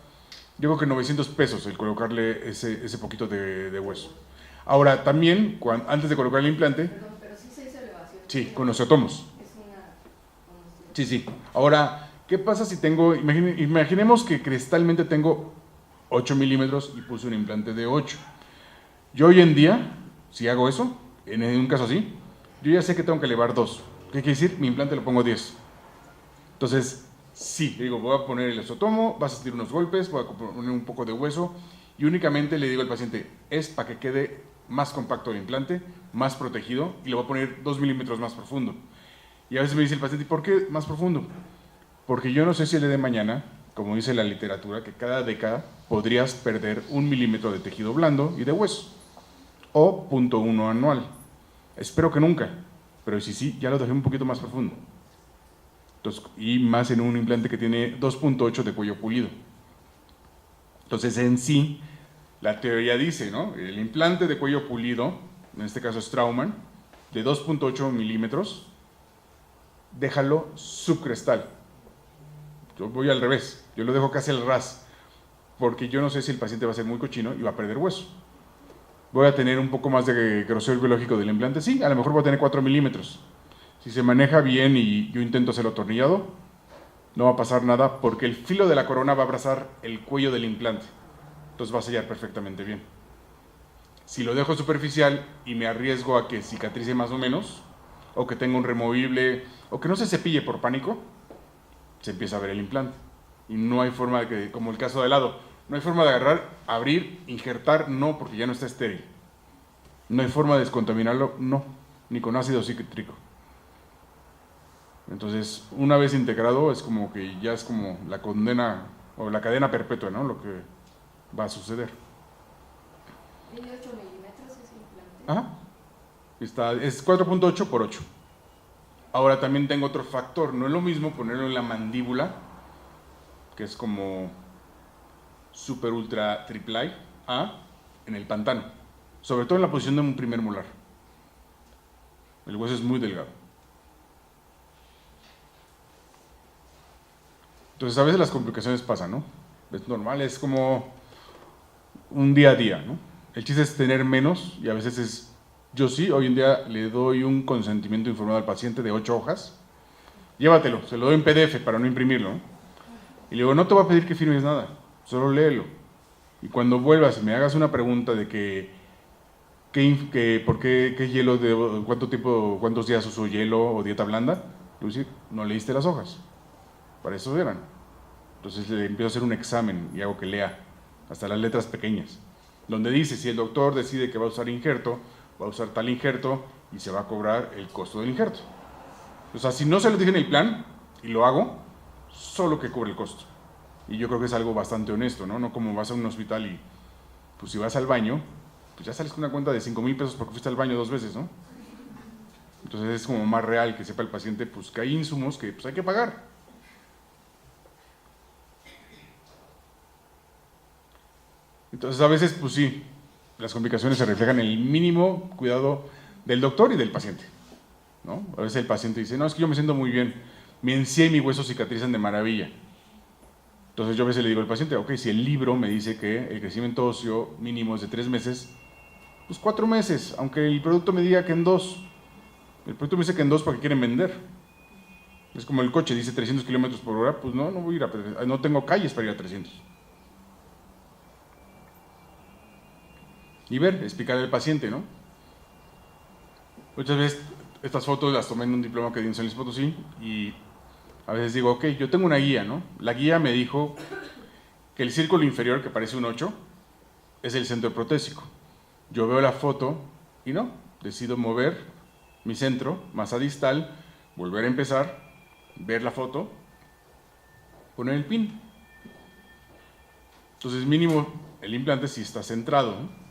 yo creo que 900 pesos el colocarle ese poquito de hueso. Ahora, también, antes de colocar el implante... Perdón, pero sí se hizo elevación. Sí, con osteotomos. Es una... Sí. Ahora, ¿Qué pasa si tengo, imaginemos que cristalmente tengo 8 milímetros y puse un implante de 8? Yo hoy en día, si hago eso, en un caso así, yo ya sé que tengo que elevar 2. ¿Qué quiere decir? Mi implante lo pongo 10. Entonces, sí, le digo, voy a poner el osteotomo, vas a sentir unos golpes, voy a poner un poco de hueso y únicamente le digo al paciente, es para que quede más compacto el implante, más protegido y lo voy a poner 2 milímetros más profundo. Y a veces me dice el paciente, ¿y por qué más profundo? Porque yo no sé si el día de mañana, como dice la literatura, que cada década podrías perder 1 milímetro de tejido blando y de hueso, o 0.1 anual. Espero que nunca, pero si sí, ya lo dejé un poquito más profundo. Entonces, y más en un implante que tiene 2.8 de cuello pulido. Entonces, en sí, la teoría dice, ¿no? El implante de cuello pulido, en este caso es Straumann, de 2.8 milímetros, déjalo subcrestal. Yo voy al revés, yo lo dejo casi al ras, porque yo no sé si el paciente va a ser muy cochino y va a perder hueso. Voy a tener un poco más de grosor biológico del implante, sí, a lo mejor voy a tener 4 milímetros. Si se maneja bien y yo intento hacerlo atornillado, no va a pasar nada porque el filo de la corona va a abrazar el cuello del implante. Entonces va a sellar perfectamente bien. Si lo dejo superficial y me arriesgo a que cicatrice más o menos, o que tenga un removible, o que no se cepille por pánico, se empieza a ver el implante. Y no hay forma de que, como el caso de lado, no hay forma de agarrar, abrir, injertar, no, porque ya no está estéril. No hay forma de descontaminarlo, no, ni con ácido cítrico. Entonces, una vez integrado, es como que ya es como la condena o la cadena perpetua, ¿no? Lo que va a suceder. ¿Tiene 8 milímetros ese implante? Ajá. Es 4.8 por 8. Ahora también tengo otro factor, no es lo mismo ponerlo en la mandíbula, que es como super ultra triple A, en el pantano, sobre todo en la posición de un primer molar. El hueso es muy delgado. Entonces a veces las complicaciones pasan, ¿no? Es normal, es como un día a día, ¿no? El chiste es tener menos y a veces es... Yo sí, hoy en día le doy un consentimiento informado al paciente de 8 hojas. Llévatelo, se lo doy en PDF para no imprimirlo, ¿no? Y le digo, no te voy a pedir que firmes nada, solo léelo. Y cuando vuelvas y me hagas una pregunta de por qué hielo, cuánto tiempo, cuántos días uso hielo o dieta blanda, le voy a decir, no leíste las hojas, para eso eran. Entonces le empiezo a hacer un examen y hago que lea, hasta las letras pequeñas, donde dice, si el doctor decide que va a usar injerto, va a usar tal injerto y se va a cobrar el costo del injerto. O sea, si no se lo dije en el plan y lo hago, solo que cubre el costo. Y yo creo que es algo bastante honesto, ¿no? No como vas a un hospital y, pues si vas al baño, pues ya sales con una cuenta de 5,000 pesos porque fuiste al baño 2 veces, ¿no? Entonces es como más real que sepa el paciente, pues que hay insumos que pues hay que pagar. Entonces a veces, pues sí, las complicaciones se reflejan en el mínimo cuidado del doctor y del paciente, ¿no? A veces el paciente dice, no, es que yo me siento muy bien, mi encía y mi hueso cicatrizan de maravilla. Entonces yo a veces le digo al paciente, ok, si el libro me dice que el crecimiento óseo mínimo es de 3 meses, pues 4 meses, aunque el producto me diga que en 2. El producto me dice que en 2 porque quieren vender. Es como el coche, dice 300 kilómetros por hora, pues no voy a ir no tengo calles para ir a 300. Y ver, explicarle al paciente, ¿no? Muchas veces estas fotos las tomé en un diploma que di en San Luis Potosí y a veces digo, ok, yo tengo una guía, ¿no? La guía me dijo que el círculo inferior, que parece un 8, es el centro protésico. Yo veo la foto y no, decido mover mi centro, masa distal, volver a empezar, ver la foto, poner el pin. Entonces mínimo el implante sí está centrado, ¿no?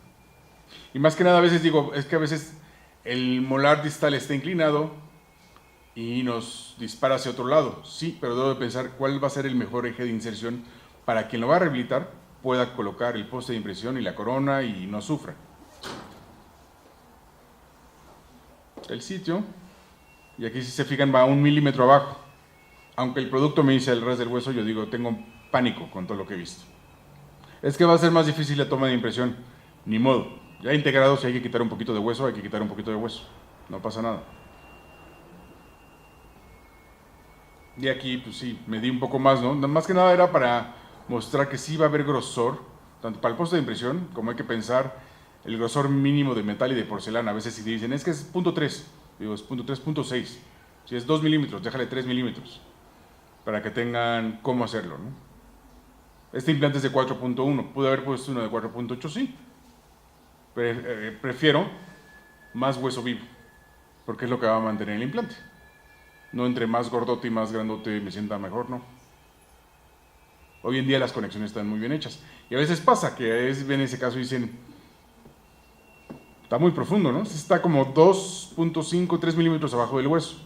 Y más que nada a veces digo, es que a veces el molar distal está inclinado y nos dispara hacia otro lado. Sí, pero debo de pensar cuál va a ser el mejor eje de inserción para quien lo va a rehabilitar pueda colocar el poste de impresión y la corona y no sufra. El sitio, y aquí si se fijan va 1 milímetro abajo. Aunque el producto me dice el ras del hueso, yo digo, tengo pánico con todo lo que he visto. Es que va a ser más difícil la toma de impresión, ni modo. Ya integrado, si hay que quitar un poquito de hueso, hay que quitar un poquito de hueso. No pasa nada. Y aquí, pues sí, medí un poco más, ¿no? Más que nada era para mostrar que sí va a haber grosor, tanto para el poste de impresión, como hay que pensar el grosor mínimo de metal y de porcelana. A veces si dicen, es que es 0.3, digo, es 0.3, 0.6. Si es 2 milímetros, déjale 3 milímetros, para que tengan cómo hacerlo, ¿no? Este implante es de 4.1, pude haber puesto uno de 4.8, sí. Prefiero más hueso vivo, porque es lo que va a mantener el implante. No entre más gordote y más grandote me sienta mejor, ¿no? Hoy en día las conexiones están muy bien hechas. Y a veces pasa que ven ese caso y dicen, está muy profundo, ¿no? Está como 2.5, 3 milímetros abajo del hueso.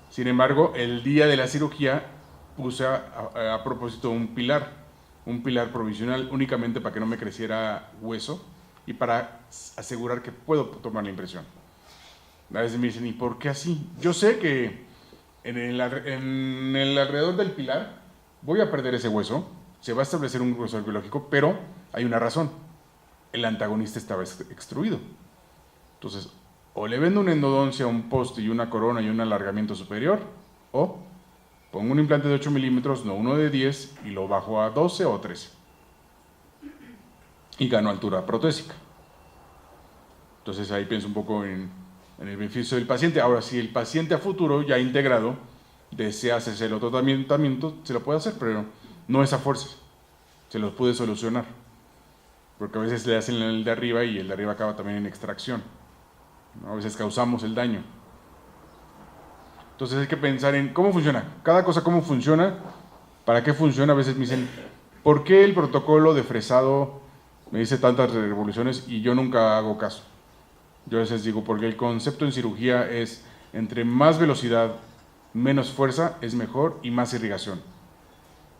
Sin embargo, el día de la cirugía puse a propósito un pilar provisional únicamente para que no me creciera hueso y para asegurar que puedo tomar la impresión. A veces me dicen, ¿y por qué así? Yo sé que en el alrededor del pilar voy a perder ese hueso, se va a establecer un grosor biológico, pero hay una razón. El antagonista estaba extruido. Entonces, o le vendo una endodoncia, un poste y una corona y un alargamiento superior, o pongo un implante de 8 milímetros, no uno de 10, y lo bajo a 12 o 13. Y gano altura protésica. Entonces ahí pienso un poco en el beneficio del paciente. Ahora, si el paciente a futuro, ya integrado, desea hacerse el otro tratamiento, se lo puede hacer, pero no es a fuerza. Se lo puede solucionar. Porque a veces le hacen el de arriba y el de arriba acaba también en extracción. A veces causamos el daño. Entonces hay que pensar en cómo funciona. Cada cosa cómo funciona, para qué funciona. A veces me dicen, ¿por qué el protocolo de fresado me dice tantas revoluciones y yo nunca hago caso? Yo a veces digo, porque el concepto en cirugía es entre más velocidad, menos fuerza, es mejor y más irrigación.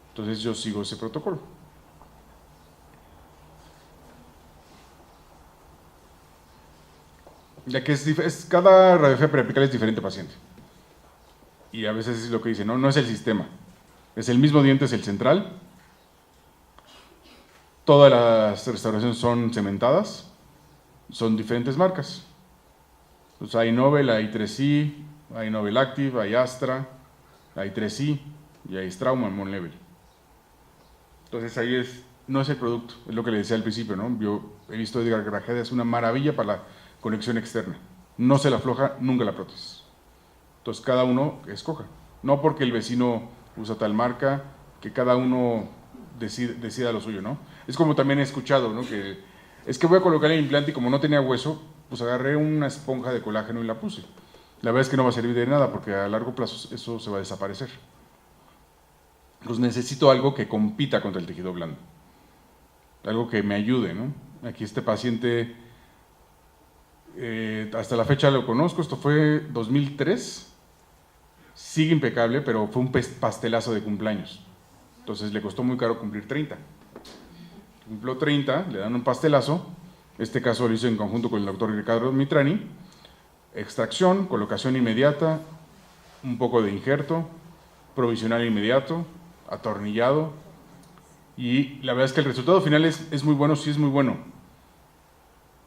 Entonces yo sigo ese protocolo. Ya que cada radiografía periapical es diferente paciente. Y a veces es lo que dicen, no es el sistema. Es el mismo diente, es el central. Todas las restauraciones son cementadas. Son diferentes marcas. Pues hay Nobel, hay 3i, hay Nobel Active, hay Astra, hay 3i y hay Straumann Monlevel. Entonces ahí no es el producto, es lo que le decía al principio, ¿no? Yo he visto a Edgar Grajeda, es una maravilla para la conexión externa. No se la afloja nunca la prótesis. Entonces cada uno escoja. No porque el vecino usa tal marca, que cada uno decida lo suyo, ¿no? Es como también he escuchado, ¿no? Que es que voy a colocar el implante y como no tenía hueso, pues agarré una esponja de colágeno y la puse. La verdad es que no va a servir de nada porque a largo plazo eso se va a desaparecer. Pues necesito algo que compita contra el tejido blando. Algo que me ayude, ¿no? Aquí este paciente, hasta la fecha lo conozco, esto fue 2003, sigue impecable, pero fue un pastelazo de cumpleaños. Entonces le costó muy caro cumplir 30. Cumplió 30, le dan un pastelazo, este caso lo hizo en conjunto con el doctor Ricardo Mitrani, extracción, colocación inmediata, un poco de injerto, provisional inmediato, atornillado, y la verdad es que el resultado final es muy bueno, sí es muy bueno.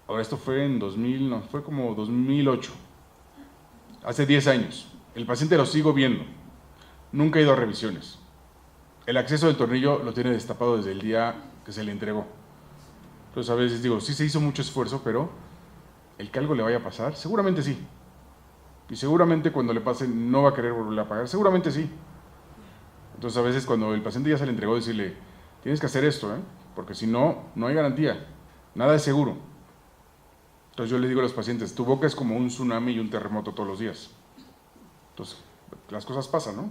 Ahora esto fue en 2000, no, fue como 2008, hace 10 años. El paciente lo sigo viendo, nunca ha ido a revisiones. El acceso del tornillo lo tiene destapado desde el día que se le entregó. Entonces a veces digo, sí se hizo mucho esfuerzo, pero el que algo le vaya a pasar, seguramente sí. Y seguramente cuando le pase no va a querer volver a pagar, seguramente sí. Entonces a veces cuando el paciente ya se le entregó, decirle, tienes que hacer esto, porque si no, no hay garantía, nada es seguro. Entonces yo le digo a los pacientes, tu boca es como un tsunami y un terremoto todos los días. Entonces, las cosas pasan, ¿no?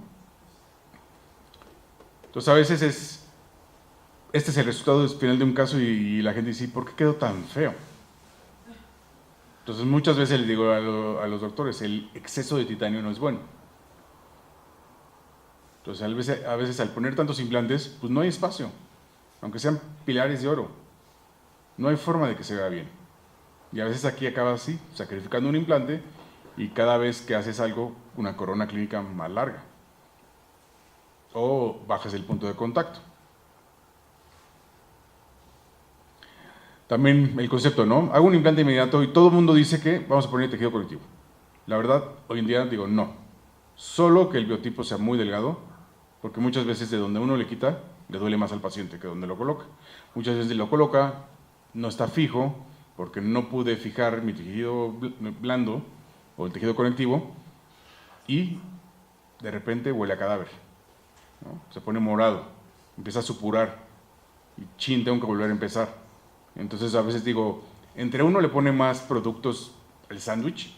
Entonces a veces este es el resultado final de un caso y la gente dice, ¿por qué quedó tan feo? Entonces muchas veces les digo a los doctores, el exceso de titanio no es bueno. Entonces a veces al poner tantos implantes, pues no hay espacio, aunque sean pilares de oro. No hay forma de que se vea bien. Y a veces aquí acabas así, sacrificando un implante y cada vez que haces algo, una corona clínica más larga. O bajas el punto de contacto. También el concepto, ¿no? Hago un implante inmediato y todo el mundo dice que vamos a poner tejido conectivo. La verdad, hoy en día digo no. solo que el biotipo sea muy delgado, porque muchas veces de donde uno le quita, le duele más al paciente que donde lo coloca. Muchas veces lo coloca, no está fijo, porque no pude fijar mi tejido blando o el tejido conectivo, y de repente huele a cadáver, ¿no? Se pone morado, empieza a supurar, y chin, tengo que volver a empezar. Entonces a veces digo, entre uno le pone más productos al sándwich,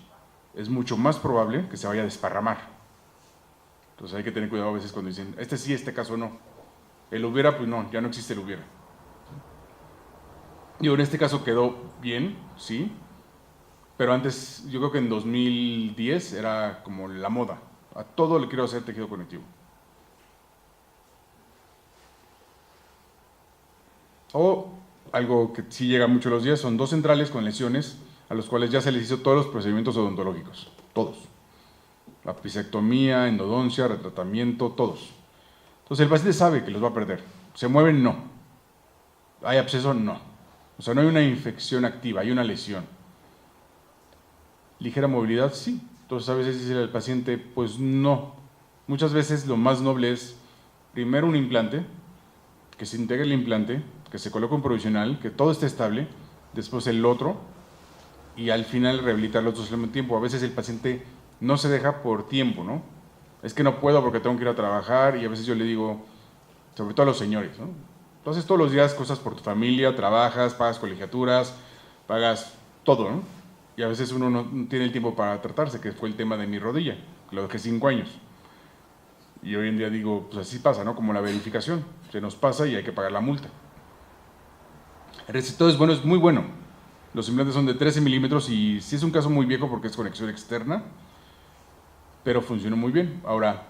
es mucho más probable que se vaya a desparramar. Entonces hay que tener cuidado a veces cuando dicen, este sí, este caso no. El hubiera, pues no, ya no existe el hubiera. Y en este caso quedó bien, sí, pero antes, yo creo que en 2010 era como la moda. A todo le quiero hacer tejido conectivo. O algo que sí llega mucho los días, son 2 centrales con lesiones a los cuales ya se les hizo todos los procedimientos odontológicos, todos. Apicectomía, endodoncia, retratamiento, todos. Entonces el paciente sabe que los va a perder. ¿Se mueven? No. ¿Hay absceso? No. O sea, no hay una infección activa, hay una lesión. ¿Ligera movilidad? Sí. Entonces a veces dice al paciente, pues no. Muchas veces lo más noble es primero un implante, que se integre el implante, que se coloque un provisional, que todo esté estable, después el otro, y al final rehabilitar los dos al mismo tiempo. A veces el paciente no se deja por tiempo, ¿no? Es que no puedo porque tengo que ir a trabajar, y a veces yo le digo, sobre todo a los señores, ¿no? Entonces todos los días cosas por tu familia, trabajas, pagas colegiaturas, pagas todo, ¿no? Y a veces uno no tiene el tiempo para tratarse, que fue el tema de mi rodilla, que lo dejé 5 años. Y hoy en día digo, pues así pasa, ¿no? Como la verificación, se nos pasa y hay que pagar la multa. El recetado es bueno, es muy bueno. Los implantes son de 13 milímetros y sí es un caso muy viejo porque es conexión externa, pero funcionó muy bien. Ahora,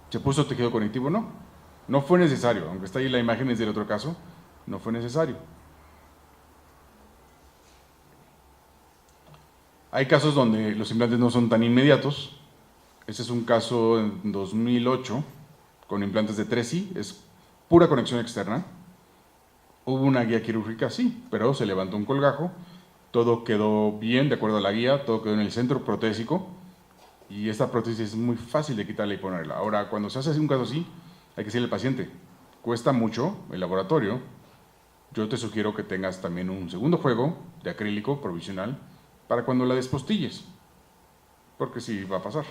¿se puso tejido conectivo? No. No fue necesario, aunque está ahí la imagen es del otro caso, no fue necesario. Hay casos donde los implantes no son tan inmediatos. Este es un caso en 2008 con implantes de 3i, es pura conexión externa. Hubo una guía quirúrgica, sí, pero se levantó un colgajo, todo quedó bien de acuerdo a la guía, todo quedó en el centro protésico y esta prótesis es muy fácil de quitarla y ponerla. Ahora, cuando se hace un caso así, hay que decirle al paciente, cuesta mucho el laboratorio, yo te sugiero que tengas también un segundo juego de acrílico provisional para cuando la despostilles, porque sí va a pasar.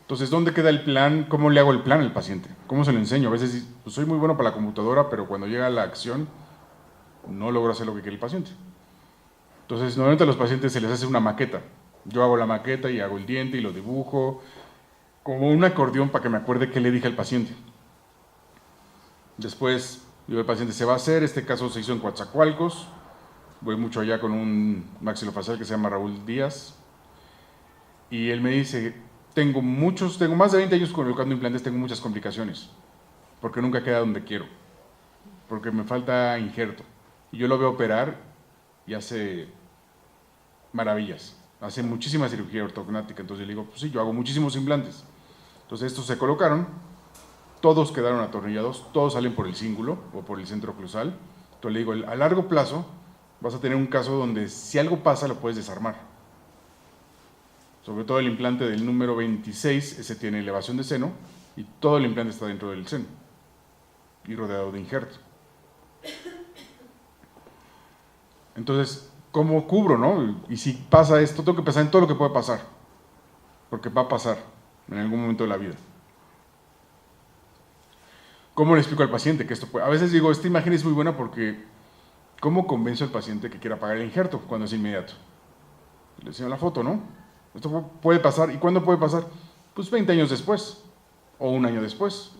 Entonces, ¿dónde queda el plan? ¿Cómo le hago el plan al paciente? ¿Cómo se lo enseño? A veces pues, soy muy bueno para la computadora, pero cuando llega la acción no logro hacer lo que quiere el paciente. Entonces, normalmente a los pacientes se les hace una maqueta. Yo hago la maqueta y hago el diente y lo dibujo, como un acordeón para que me acuerde qué le dije al paciente. Después, digo, el paciente se va a hacer, este caso se hizo en Coatzacoalcos, voy mucho allá con un maxilofacial que se llama Raúl Díaz, y él me dice, tengo más de 20 años colocando implantes, tengo muchas complicaciones, porque nunca queda donde quiero, porque me falta injerto. Y yo lo veo operar y hace maravillas, hace muchísima cirugía ortognática, entonces yo le digo, pues sí, yo hago muchísimos implantes. Entonces estos se colocaron, todos quedaron atornillados, todos salen por el cíngulo o por el centro oclusal. Entonces le digo, a largo plazo vas a tener un caso donde si algo pasa lo puedes desarmar. Sobre todo el implante del número 26, ese tiene elevación de seno y todo el implante está dentro del seno y rodeado de injerto. Entonces, ¿cómo cubro, no? Y si pasa esto, tengo que pensar en todo lo que puede pasar, porque va a pasar en algún momento de la vida. ¿Cómo le explico al paciente que esto puede? A veces digo, esta imagen es muy buena porque ¿cómo convenzo al paciente que quiera pagar el injerto cuando es inmediato? Le enseño la foto, ¿no? Esto puede pasar. ¿Y cuándo puede pasar? Pues 20 años después, o 1 año después.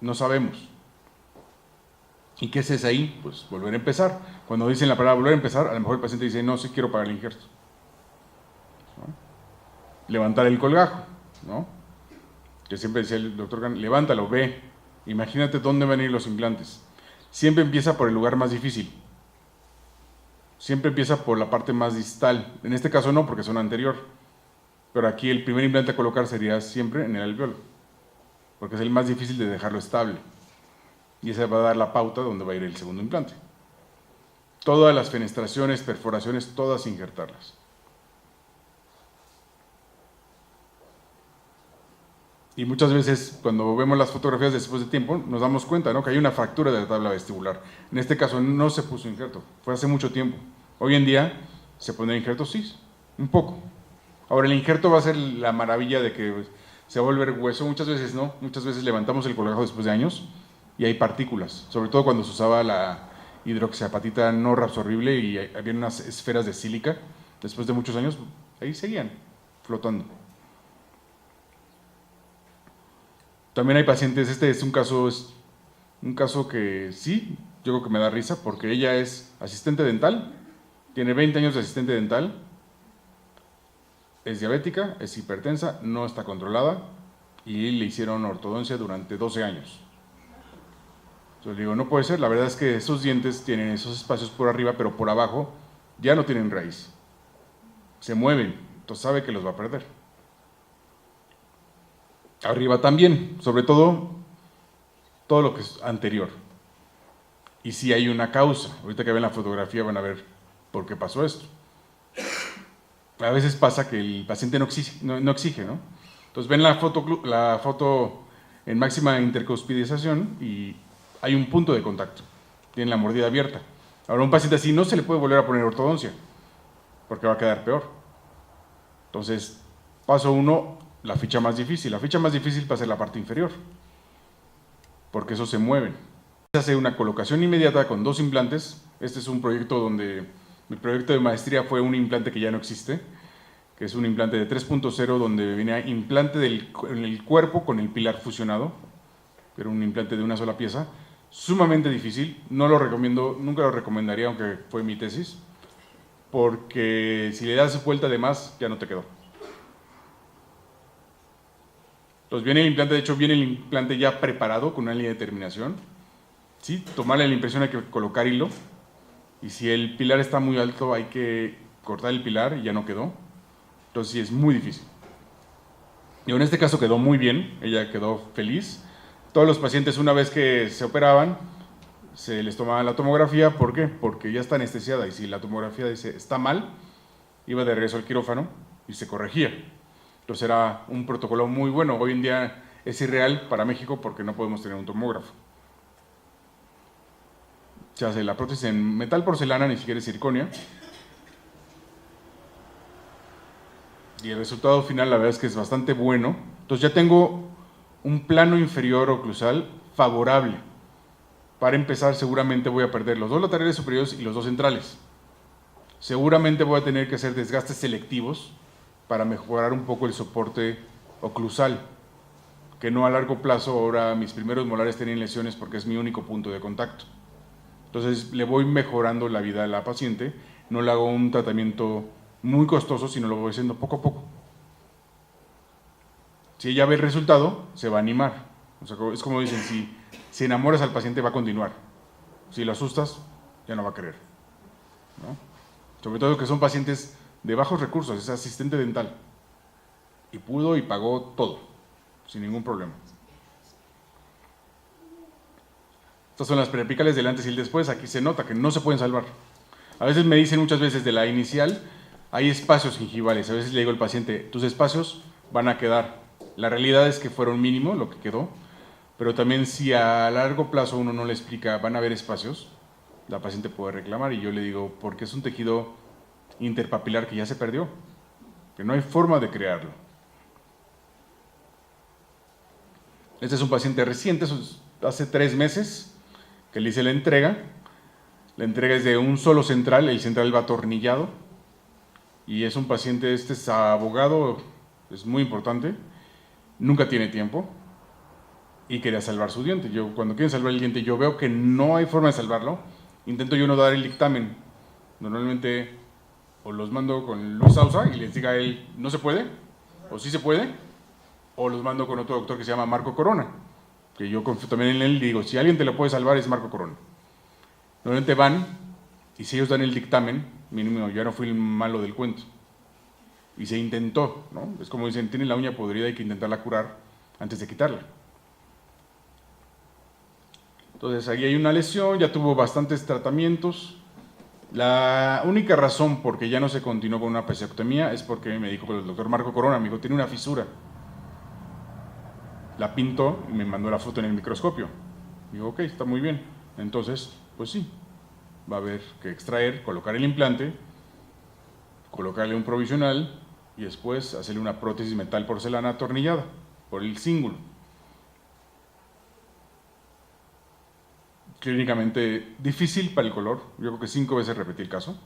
No sabemos. ¿Y qué es ahí? Pues volver a empezar. Cuando dicen la palabra volver a empezar, a lo mejor el paciente dice, no, sí quiero pagar el injerto. ¿No? Levantar el colgajo, ¿no? Que siempre decía el doctor Gan, levántalo, ve, imagínate dónde van a ir los implantes. Siempre empieza por el lugar más difícil. Siempre empieza por la parte más distal. En este caso no, porque son anterior. Pero aquí el primer implante a colocar sería siempre en el alveolo, porque es el más difícil de dejarlo estable. Y ese va a dar la pauta donde va a ir el segundo implante. Todas las fenestraciones, perforaciones, todas injertarlas. Y muchas veces cuando vemos las fotografías después de tiempo nos damos cuenta, ¿no?, que hay una fractura de la tabla vestibular. En este caso no se puso injerto, fue hace mucho tiempo. Hoy en día se pone injerto, sí, un poco. Ahora el injerto va a ser la maravilla de que se va a volver hueso, muchas veces no, muchas veces levantamos el colágeno después de años y hay partículas, sobre todo cuando se usaba la hidroxiapatita no reabsorbible y había unas esferas de sílica, después de muchos años, ahí seguían flotando. También hay pacientes, este es un caso que sí, yo creo que me da risa, porque ella es asistente dental, tiene 20 años de asistente dental, es diabética, es hipertensa, no está controlada y le hicieron ortodoncia durante 12 años. Yo le digo, no puede ser, la verdad es que esos dientes tienen esos espacios por arriba, pero por abajo ya no tienen raíz. Se mueven, entonces sabe que los va a perder. Arriba también, sobre todo lo que es anterior. Y si hay una causa, ahorita que ven la fotografía van a ver por qué pasó esto. A veces pasa que el paciente no exige, ¿no? Entonces ven la foto en máxima intercuspidización y hay un punto de contacto, tiene la mordida abierta. Ahora un paciente así no se le puede volver a poner ortodoncia, porque va a quedar peor. Entonces, paso 1, la ficha más difícil. La ficha más difícil va a ser la parte inferior, porque esos se mueven. Se hace una colocación inmediata con 2 implantes. Este es un proyecto donde mi proyecto de maestría fue un implante que ya no existe, que es un implante de 3.0 donde venía implante en el cuerpo con el pilar fusionado, pero un implante de una sola pieza, sumamente difícil, no lo recomiendo, nunca lo recomendaría aunque fue mi tesis, porque si le das vuelta de más ya no te quedó. Entonces viene el implante, de hecho viene el implante ya preparado con una línea de terminación, ¿sí? Tomarle la impresión hay que colocar hilo, y si el pilar está muy alto hay que cortar el pilar y ya no quedó. Entonces sí, es muy difícil. Y en este caso quedó muy bien, ella quedó feliz. Todos los pacientes una vez que se operaban, se les tomaba la tomografía. ¿Por qué? Porque ya está anestesiada y si la tomografía dice está mal, iba de regreso al quirófano y se corregía. Entonces era un protocolo muy bueno. Hoy en día es irreal para México porque no podemos tener un tomógrafo. Se hace la prótesis en metal porcelana, ni siquiera es circonia. Y el resultado final la verdad es que es bastante bueno. Entonces ya tengo un plano inferior oclusal favorable. Para empezar seguramente voy a perder los 2 laterales superiores y los 2 centrales. Seguramente voy a tener que hacer desgastes selectivos para mejorar un poco el soporte oclusal, que no a largo plazo ahora mis primeros molares tienen lesiones porque es mi único punto de contacto. Entonces le voy mejorando la vida a la paciente, no le hago un tratamiento muy costoso, sino lo voy haciendo poco a poco. Si ella ve el resultado, se va a animar. O sea, es como dicen, si enamoras al paciente va a continuar. Si lo asustas, ya no va a querer, ¿no? Sobre todo que son pacientes de bajos recursos, es asistente dental. Y pudo y pagó todo, sin ningún problema. Estas son las periapicales del antes y el después. Aquí se nota que no se pueden salvar. A veces me dicen muchas veces de la inicial, hay espacios gingivales. A veces le digo al paciente, tus espacios van a quedar. La realidad es que fueron mínimo lo que quedó, pero también si a largo plazo uno no le explica, van a haber espacios, la paciente puede reclamar y yo le digo, porque es un tejido interpapilar que ya se perdió, que no hay forma de crearlo. Este es un paciente reciente, hace 3 meses, que le hice la entrega es de un solo central, el central va atornillado, y es un paciente, este es abogado, es muy importante, nunca tiene tiempo, y quería salvar su diente. Yo cuando quieren salvar el diente, yo veo que no hay forma de salvarlo, intento yo no dar el dictamen, normalmente o los mando con Luis Sausa y les diga a él, no se puede, o sí se puede, o los mando con otro doctor que se llama Marco Corona, que yo confío también en él y digo, si alguien te lo puede salvar es Marco Corona. Normalmente van, y si ellos dan el dictamen, mínimo, yo no fui el malo del cuento. Y se intentó, ¿no? Es como dicen, tiene la uña podrida, hay que intentarla curar antes de quitarla. Entonces, ahí hay una lesión, ya tuvo bastantes tratamientos. La única razón por que ya no se continuó con una apesectomía es porque me dijo el doctor Marco Corona, me dijo, tiene una fisura. la pintó y me mandó la foto en el microscopio. Digo, ok, está muy bien. Entonces, pues sí, va a haber que extraer, colocar el implante, colocarle un provisional y después hacerle una prótesis metal porcelana atornillada por el cíngulo. Clínicamente difícil para el color, yo creo que 5 veces repetí el caso,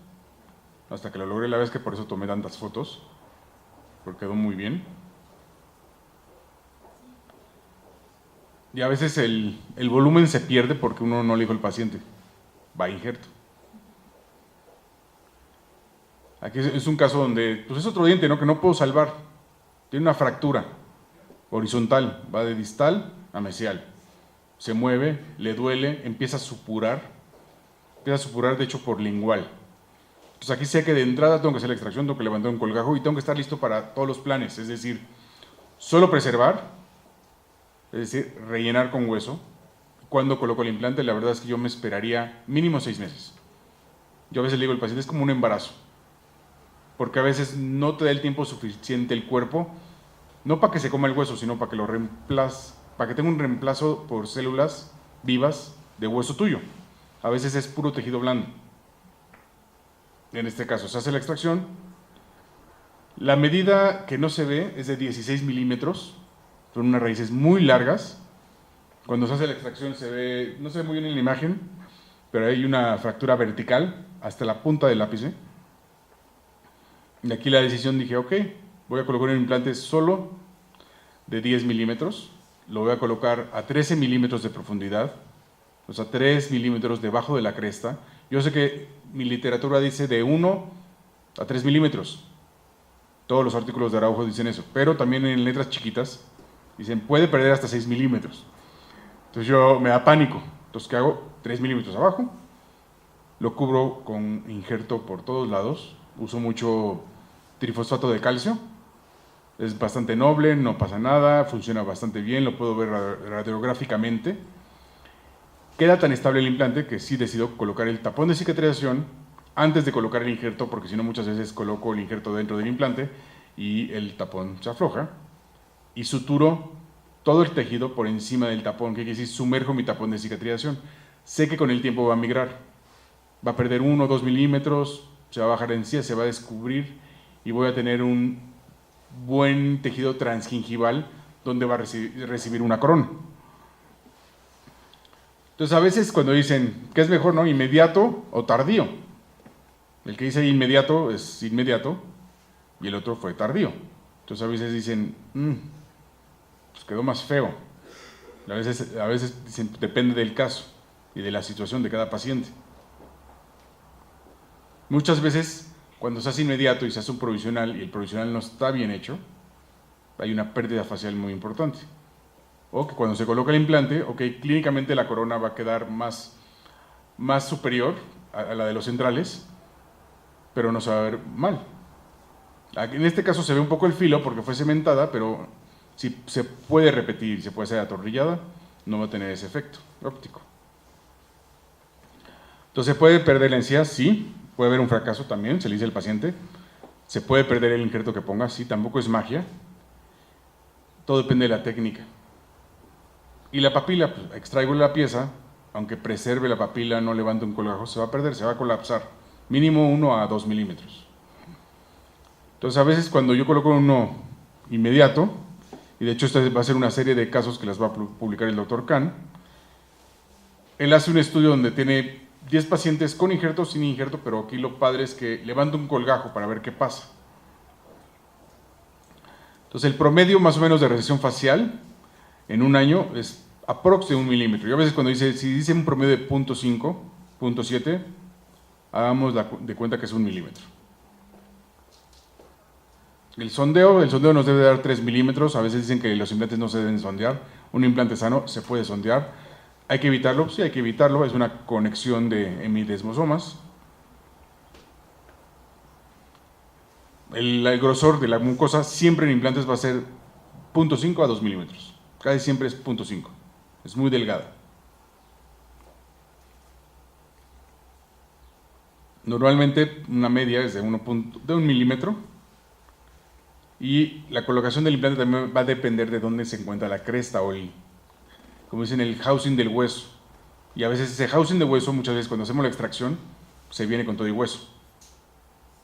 hasta que lo logré. La vez que por eso tomé tantas fotos, porque quedó muy bien. Y a veces el volumen se pierde porque uno no le dijo al paciente, va injerto. Aquí es un caso donde, pues es otro diente, ¿no?, que no puedo salvar, tiene una fractura horizontal, va de distal a mesial. Se mueve, le duele, empieza a supurar de hecho por lingual. Entonces aquí sé que de entrada tengo que hacer la extracción, tengo que levantar un colgajo y tengo que estar listo para todos los planes, es decir, solo preservar, es decir, rellenar con hueso. Cuando coloco el implante, la verdad es que yo me esperaría mínimo 6 meses. Yo a veces le digo al paciente, es como un embarazo, porque a veces no te da el tiempo suficiente el cuerpo, no para que se coma el hueso, sino para que lo reemplace, para que tenga un reemplazo por células vivas de hueso tuyo. A veces es puro tejido blando. En este caso se hace la extracción. La medida que no se ve es de 16 milímetros, son unas raíces muy largas. Cuando se hace la extracción se ve, no se ve muy bien en la imagen, pero hay una fractura vertical hasta la punta del ápice. Y aquí la decisión, dije, ok, voy a colocar un implante solo de 10 milímetros, lo voy a colocar a 13 milímetros de profundidad, o sea, 3 milímetros debajo de la cresta. Yo sé que mi literatura dice de 1 a 3 milímetros, todos los artículos de Araujo dicen eso, pero también en letras chiquitas dicen puede perder hasta 6 milímetros. Entonces yo me da pánico, entonces ¿qué hago? 3 milímetros abajo, lo cubro con injerto por todos lados, uso mucho trifosfato de calcio, es bastante noble, no pasa nada, funciona bastante bien, lo puedo ver radiográficamente. Queda tan estable el implante que sí decido colocar el tapón de cicatrización antes de colocar el injerto, porque si no muchas veces coloco el injerto dentro del implante y el tapón se afloja, y suturo todo el tejido por encima del tapón, que quiere decir sumerjo mi tapón de cicatrización. Sé que con el tiempo va a migrar, va a perder 1 o 2 milímetros, se va a bajar en sí, se va a descubrir y voy a tener un buen tejido transgingival donde va a recibir una corona. Entonces a veces cuando dicen, ¿qué es mejor, no? ¿Inmediato o tardío? El que dice inmediato es inmediato y el otro fue tardío. Entonces a veces dicen, pues quedó más feo. A veces dicen, depende del caso y de la situación de cada paciente. Muchas veces cuando se hace inmediato y se hace un provisional y el provisional no está bien hecho, hay una pérdida facial muy importante. O que cuando se coloca el implante, ok, clínicamente la corona va a quedar más superior a la de los centrales, pero no se va a ver mal. En este caso se ve un poco el filo porque fue cementada, pero si se puede repetir, se puede hacer atornillada, no va a tener ese efecto óptico. Entonces, ¿se puede perder la encía? Sí. Puede haber un fracaso también, se le dice al paciente. ¿Se puede perder el injerto que ponga? Sí, tampoco es magia. Todo depende de la técnica. Y la papila, pues, extraigo la pieza, aunque preserve la papila, no levante un colgajo, se va a perder, se va a colapsar. Mínimo 1 a 2 milímetros. Entonces, a veces cuando yo coloco uno inmediato, y de hecho esta va a ser una serie de casos que las va a publicar el doctor Kahn, él hace un estudio donde tiene 10 pacientes con injerto, sin injerto, pero aquí lo padre es que levanta un colgajo para ver qué pasa. Entonces el promedio más o menos de recesión facial en un año es aprox de 1 milímetro. Yo a veces cuando si dice un promedio de 0.5, 0.7, hagamos de cuenta que es 1 milímetro. El sondeo nos debe dar 3 milímetros, a veces dicen que los implantes no se deben sondear, un implante sano se puede sondear. ¿Hay que evitarlo? Sí, hay que evitarlo, es una conexión de hemidesmosomas. El grosor de la mucosa siempre en implantes va a ser 0.5 a 2 milímetros, casi siempre es 0.5, es muy delgada. Normalmente una media es de 1 milímetro Y la colocación del implante también va a depender de dónde se encuentra la cresta o como dicen, el housing del hueso. Y a veces ese housing de hueso, muchas veces cuando hacemos la extracción, se viene con todo el hueso.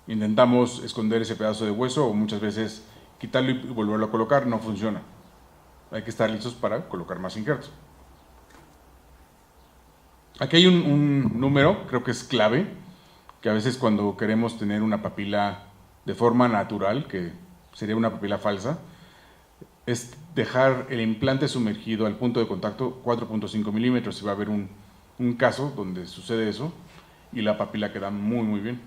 Intentamos esconder ese pedazo de hueso o muchas veces quitarlo y volverlo a colocar, no funciona. Hay que estar listos para colocar más injertos. Aquí hay un número, creo que es clave, que a veces cuando queremos tener una papila de forma natural, que sería una papila falsa, es dejar el implante sumergido al punto de contacto 4.5 milímetros. Y va a haber un caso donde sucede eso y la papila queda muy muy bien.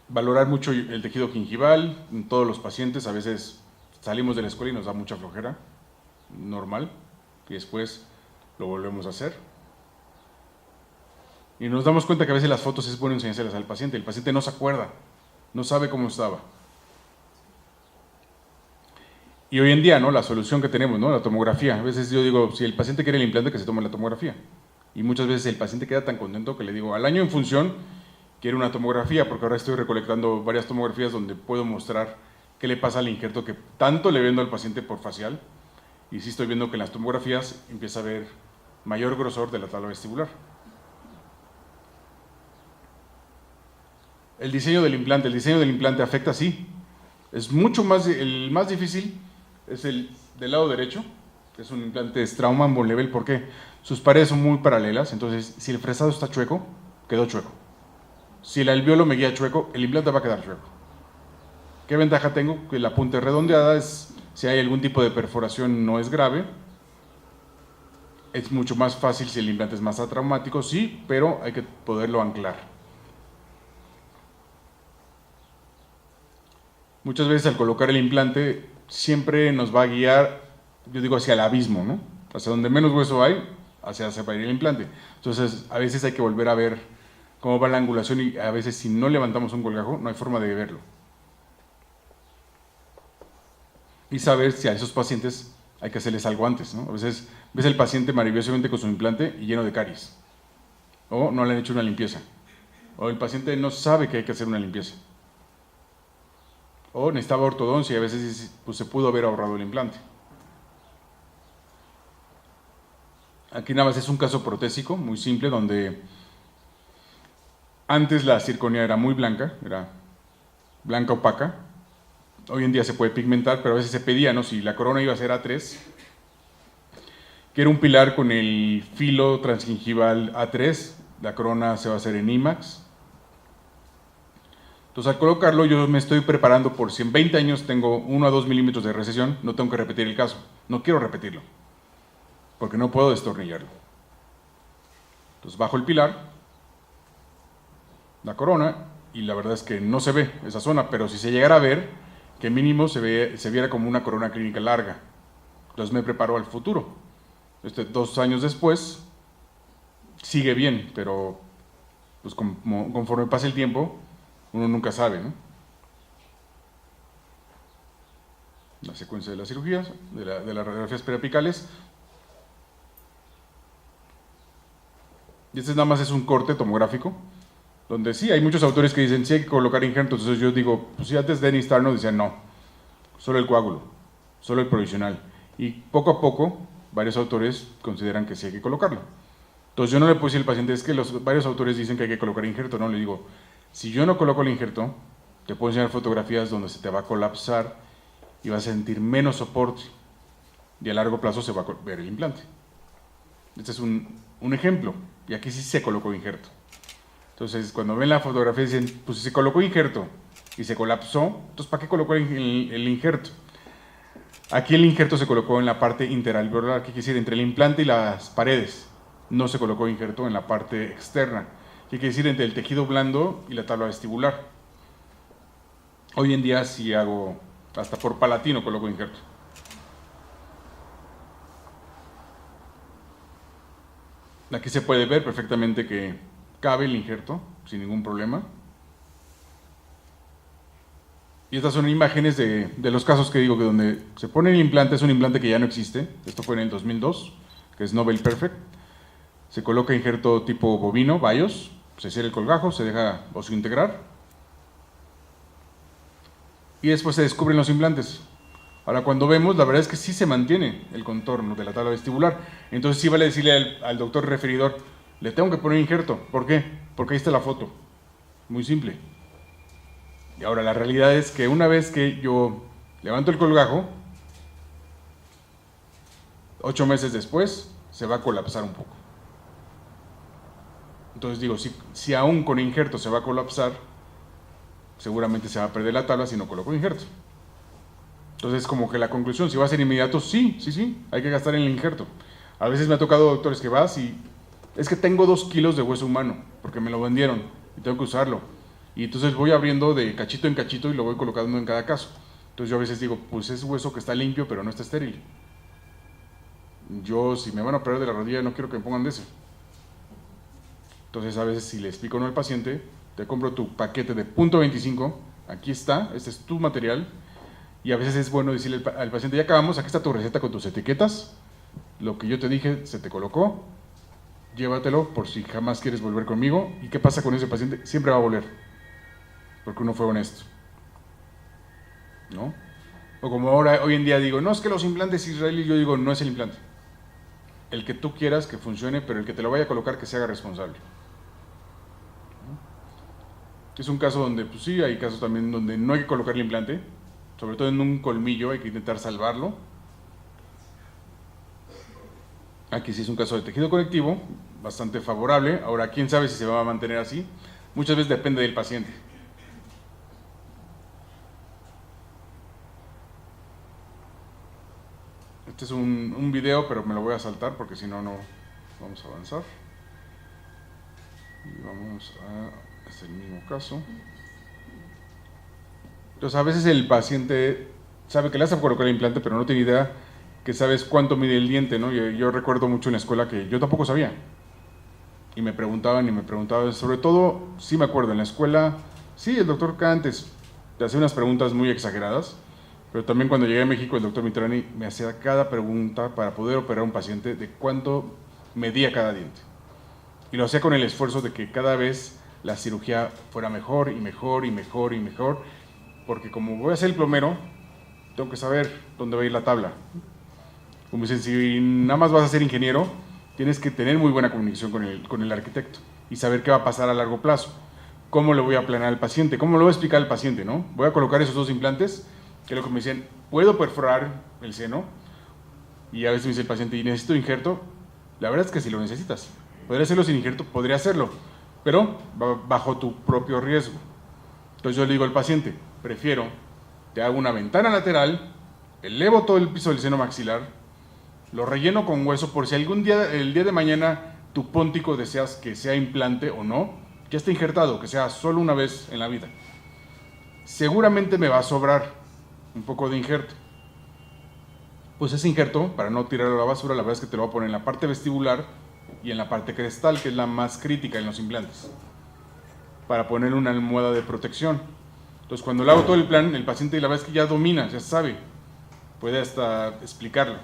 Valorar mucho el tejido gingival en todos los pacientes. A veces salimos de la escuela y nos da mucha flojera, normal, y después lo volvemos a hacer. Y nos damos cuenta que a veces las fotos es bueno enseñárselas al paciente. El paciente no se acuerda, no sabe cómo estaba. Y hoy en día, ¿no? La solución que tenemos, ¿no? La tomografía. A veces yo digo, si el paciente quiere el implante, que se tome la tomografía. Y muchas veces el paciente queda tan contento que le digo, al año en función, quiero una tomografía, porque ahora estoy recolectando varias tomografías donde puedo mostrar qué le pasa al injerto que tanto le vendo al paciente por facial. Y sí estoy viendo que en las tomografías empieza a haber mayor grosor de la tabla vestibular. El diseño del implante afecta, sí. Es mucho más, el más difícil es el del lado derecho, que es un implante Straumann Von Level. ¿Por qué? Sus paredes son muy paralelas, entonces si el fresado está chueco, quedó chueco. Si el alveolo me guía chueco, el implante va a quedar chueco. ¿Qué ventaja tengo? Que la punta redondeada es, si hay algún tipo de perforación no es grave. Es mucho más fácil si el implante es más atraumático, sí, pero hay que poderlo anclar. Muchas veces al colocar el implante siempre nos va a guiar, yo digo, hacia el abismo, ¿no? Hacia donde menos hueso hay, hacia se va a ir el implante. Entonces a veces hay que volver a ver cómo va la angulación y a veces si no levantamos un colgajo no hay forma de verlo. Y saber si a esos pacientes hay que hacerles algo antes, ¿no? A veces ves el paciente maravillosamente con su implante y lleno de caries. O no le han hecho una limpieza. O el paciente no sabe que hay que hacer una limpieza. O necesitaba ortodoncia y a veces pues, se pudo haber ahorrado el implante. Aquí nada más es un caso protésico muy simple donde antes la circonía era muy blanca, era blanca opaca. Hoy en día se puede pigmentar, pero a veces se pedía, ¿no? Si la corona iba a ser A3, que era un pilar con el filo transgingival A3, la corona se va a hacer en IMAX. Entonces al colocarlo yo me estoy preparando por si en 20 años tengo 1 a 2 milímetros de recesión, no tengo que repetir el caso, no quiero repetirlo, porque no puedo destornillarlo. Entonces bajo el pilar, la corona, y la verdad es que no se ve esa zona, pero si se llegara a ver, que mínimo se viera como una corona clínica larga. Entonces me preparo al futuro. 2 años después, sigue bien, pero pues conforme pasa el tiempo, uno nunca sabe, ¿no? La secuencia de las cirugías, de las radiografías periapicales. Y este nada más es un corte tomográfico, donde sí, hay muchos autores que dicen, sí hay que colocar injertos. Entonces yo digo, pues sí, antes Dennis Tarnow decía, no, solo el coágulo, solo el provisional. Y poco a poco, varios autores consideran que sí hay que colocarlo. Entonces yo no le puedo decir al paciente, es que varios autores dicen que hay que colocar injerto, no, le digo, si yo no coloco el injerto, te puedo enseñar fotografías donde se te va a colapsar y vas a sentir menos soporte y a largo plazo se va a ver el implante. Este es un ejemplo, y aquí sí se colocó injerto. Entonces cuando ven la fotografía dicen, pues si se colocó injerto y se colapsó, entonces ¿para qué colocó el injerto? Aquí el injerto se colocó en la parte interalveolar, que quiere decir entre el implante y las paredes. No se colocó injerto en la parte externa, que quiere decir entre el tejido blando y la tabla vestibular. Hoy en día sí hago, hasta por palatino coloco injerto. Aquí se puede ver perfectamente que cabe el injerto sin ningún problema. Y estas son imágenes de los casos que digo que donde se pone el implante, es un implante que ya no existe. Esto fue en el 2002, que es Nobel Perfect. Se coloca injerto tipo bovino, BIOS, se cierra el colgajo, se deja osseointegrar. y después se descubren los implantes. Ahora, cuando vemos, la verdad es que sí se mantiene el contorno de la tabla vestibular. Entonces sí vale decirle al doctor referidor, le tengo que poner injerto. ¿Por qué? Porque ahí está la foto. Muy simple. Y ahora, la realidad es que una vez que yo levanto el colgajo, 8 meses después, se va a colapsar un poco. Entonces digo, si aún con injerto se va a colapsar, seguramente se va a perder la tabla si no coloco injerto. Entonces, como que la conclusión, si va a ser inmediato, sí, hay que gastar en el injerto. A veces me ha tocado, doctores, que vas y es que tengo 2 kilos de hueso humano, porque me lo vendieron y tengo que usarlo. Y entonces voy abriendo de cachito en cachito y lo voy colocando en cada caso. Entonces yo a veces digo, pues es hueso que está limpio, pero no está estéril. Yo, si me van a operar de la rodilla, no quiero que me pongan de ese. Entonces, a veces, si le explico no al paciente, te compro tu paquete de .25, aquí está, este es tu material, y a veces es bueno decirle al paciente, ya acabamos, aquí está tu receta con tus etiquetas, lo que yo te dije se te colocó, llévatelo por si jamás quieres volver conmigo. ¿Y qué pasa con ese paciente? Siempre va a volver, porque uno fue honesto, ¿no? O como ahora, hoy en día digo, no, es que los implantes israelíes, yo digo, no es el implante. El que tú quieras que funcione, pero el que te lo vaya a colocar que se haga responsable. Es un caso donde, pues sí, hay casos también donde no hay que colocar el implante, sobre todo en un colmillo, hay que intentar salvarlo. Aquí sí es un caso de tejido conectivo, bastante favorable. Ahora, quién sabe si se va a mantener así. Muchas veces depende del paciente. Este es un video, pero me lo voy a saltar porque si no, no vamos a avanzar. Y vamos a... es el mismo caso. Entonces, a veces el paciente sabe que le vas a colocar el implante, pero no tiene idea que sabes cuánto mide el diente, ¿no? Yo recuerdo mucho en la escuela que yo tampoco sabía. Y me preguntaban, sobre todo, sí me acuerdo, en la escuela, sí, el doctor Cantes te hacía unas preguntas muy exageradas, pero también cuando llegué a México, el doctor Mitrani me hacía cada pregunta para poder operar a un paciente de cuánto medía cada diente. Y lo hacía con el esfuerzo de que cada vez la cirugía fuera mejor y mejor y mejor y mejor, porque como voy a ser el plomero, tengo que saber dónde va a ir la tabla. Como dicen, si nada más vas a ser ingeniero, tienes que tener muy buena comunicación con el arquitecto y saber qué va a pasar a largo plazo. ¿Cómo le voy a planear al paciente? ¿Cómo le voy a explicar al paciente, no? Voy a colocar esos 2 implantes, que es lo que me dicen, ¿puedo perforar el seno? Y a veces me dice el paciente, ¿y necesito injerto? La verdad es que si lo necesitas. Podría hacerlo sin injerto, podría hacerlo, pero bajo tu propio riesgo. Entonces yo le digo al paciente, prefiero, te hago una ventana lateral, elevo todo el piso del seno maxilar, lo relleno con hueso por si algún día, el día de mañana, tu póntico deseas que sea implante o no, que esté injertado, que sea solo una vez en la vida. Seguramente me va a sobrar un poco de injerto. Pues ese injerto, para no tirarlo a la basura, la verdad es que te lo voy a poner en la parte vestibular y en la parte crestal, que es la más crítica en los implantes, para poner una almohada de protección. Entonces, cuando le hago todo el plan, el paciente la verdad es que ya domina, ya sabe, puede hasta explicarlo.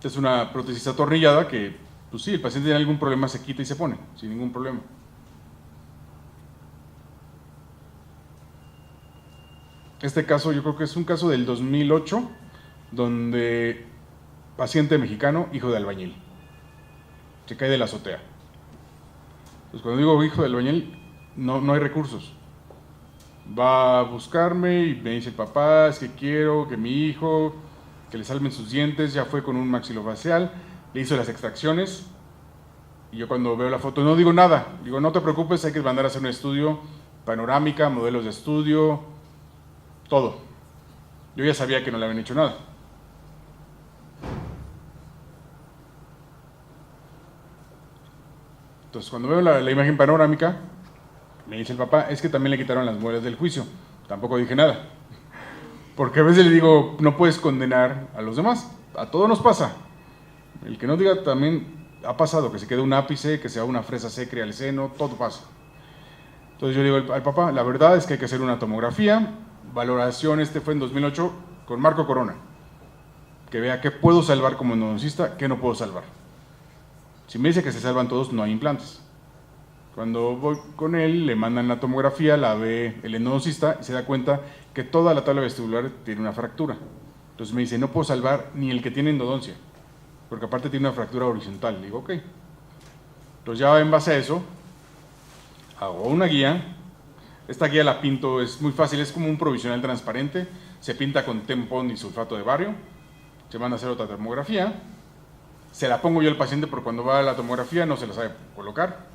Es una prótesis atornillada que, pues sí, el paciente tiene algún problema, se quita y se pone, sin ningún problema. Este caso yo creo que es un caso del 2008, donde paciente mexicano, hijo de albañil, se cae de la azotea. Pues cuando digo hijo de albañil, no hay recursos. Va a buscarme y me dice el papá, es que quiero que mi hijo, que le salven sus dientes, ya fue con un maxilofacial, le hizo las extracciones, y yo cuando veo la foto no digo nada, digo no te preocupes, hay que mandar a hacer un estudio, panorámica, modelos de estudio, todo. Yo ya sabía que no le habían hecho nada. Entonces cuando veo la imagen panorámica, me dice el papá, es que también le quitaron las muelas del juicio. Tampoco dije nada. Porque a veces le digo, no puedes condenar a los demás. A todos nos pasa. El que no diga también ha pasado, que se quede un ápice, que sea una fresa secre al seno, todo pasa. Entonces yo le digo al papá, la verdad es que hay que hacer una tomografía. Valoración, fue en 2008, con Marco Corona. Que vea qué puedo salvar como endodoncista, qué no puedo salvar. Si me dice que se salvan todos, no hay implantes. Cuando voy con él, le mandan la tomografía, la ve el endodoncista y se da cuenta que toda la tabla vestibular tiene una fractura. Entonces me dice, no puedo salvar ni el que tiene endodoncia, porque aparte tiene una fractura horizontal. Le digo, ok. Entonces ya en base a eso, hago una guía. Esta guía la pinto, es muy fácil, es como un provisional transparente. Se pinta con tempón y sulfato de bario. Se manda a hacer otra tomografía. Se la pongo yo al paciente porque cuando va a la tomografía no se la sabe colocar.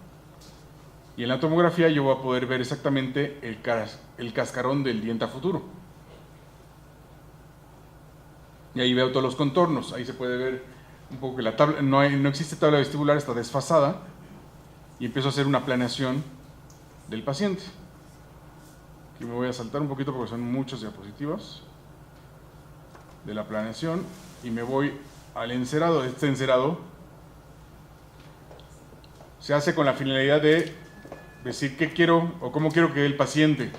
Y en la tomografía yo voy a poder ver exactamente el cascarón del diente a futuro. Y ahí veo todos los contornos. Ahí se puede ver un poco que la tabla, no existe tabla vestibular, está desfasada. Y empiezo a hacer una planeación del paciente. Aquí me voy a saltar un poquito porque son muchas diapositivas de la planeación. Y me voy al encerado. Este encerado se hace con la finalidad de decir qué quiero o cómo quiero que el paciente.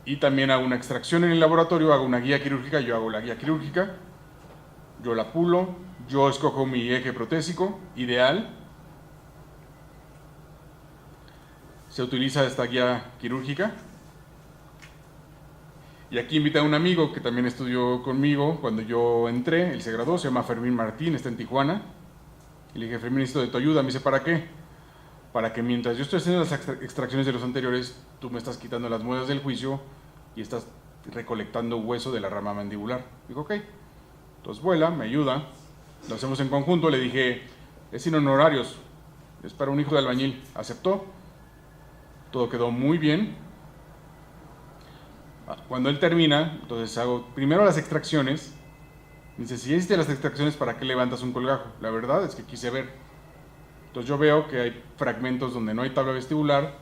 Y también hago una extracción en el laboratorio, hago una guía quirúrgica, yo hago la guía quirúrgica, yo la pulo, yo escojo mi eje protésico ideal. Se utiliza esta guía quirúrgica. Y aquí invité a un amigo que también estudió conmigo cuando yo entré, él se graduó, se llama Fermín Martín, está en Tijuana. Y le dije, Fermín, necesito de tu ayuda. Me dice, ¿para qué? Para que mientras yo estoy haciendo las extracciones de los anteriores, tú me estás quitando las muelas del juicio y estás recolectando hueso de la rama mandibular. Digo, ok. Entonces vuela, me ayuda, lo hacemos en conjunto. Le dije, es sin honorarios, es para un hijo de albañil. Aceptó, todo quedó muy bien. Cuando él termina, entonces hago primero las extracciones. Dice, si hiciste las extracciones, ¿para qué levantas un colgajo? La verdad es que quise ver. Entonces yo veo que hay fragmentos donde no hay tabla vestibular.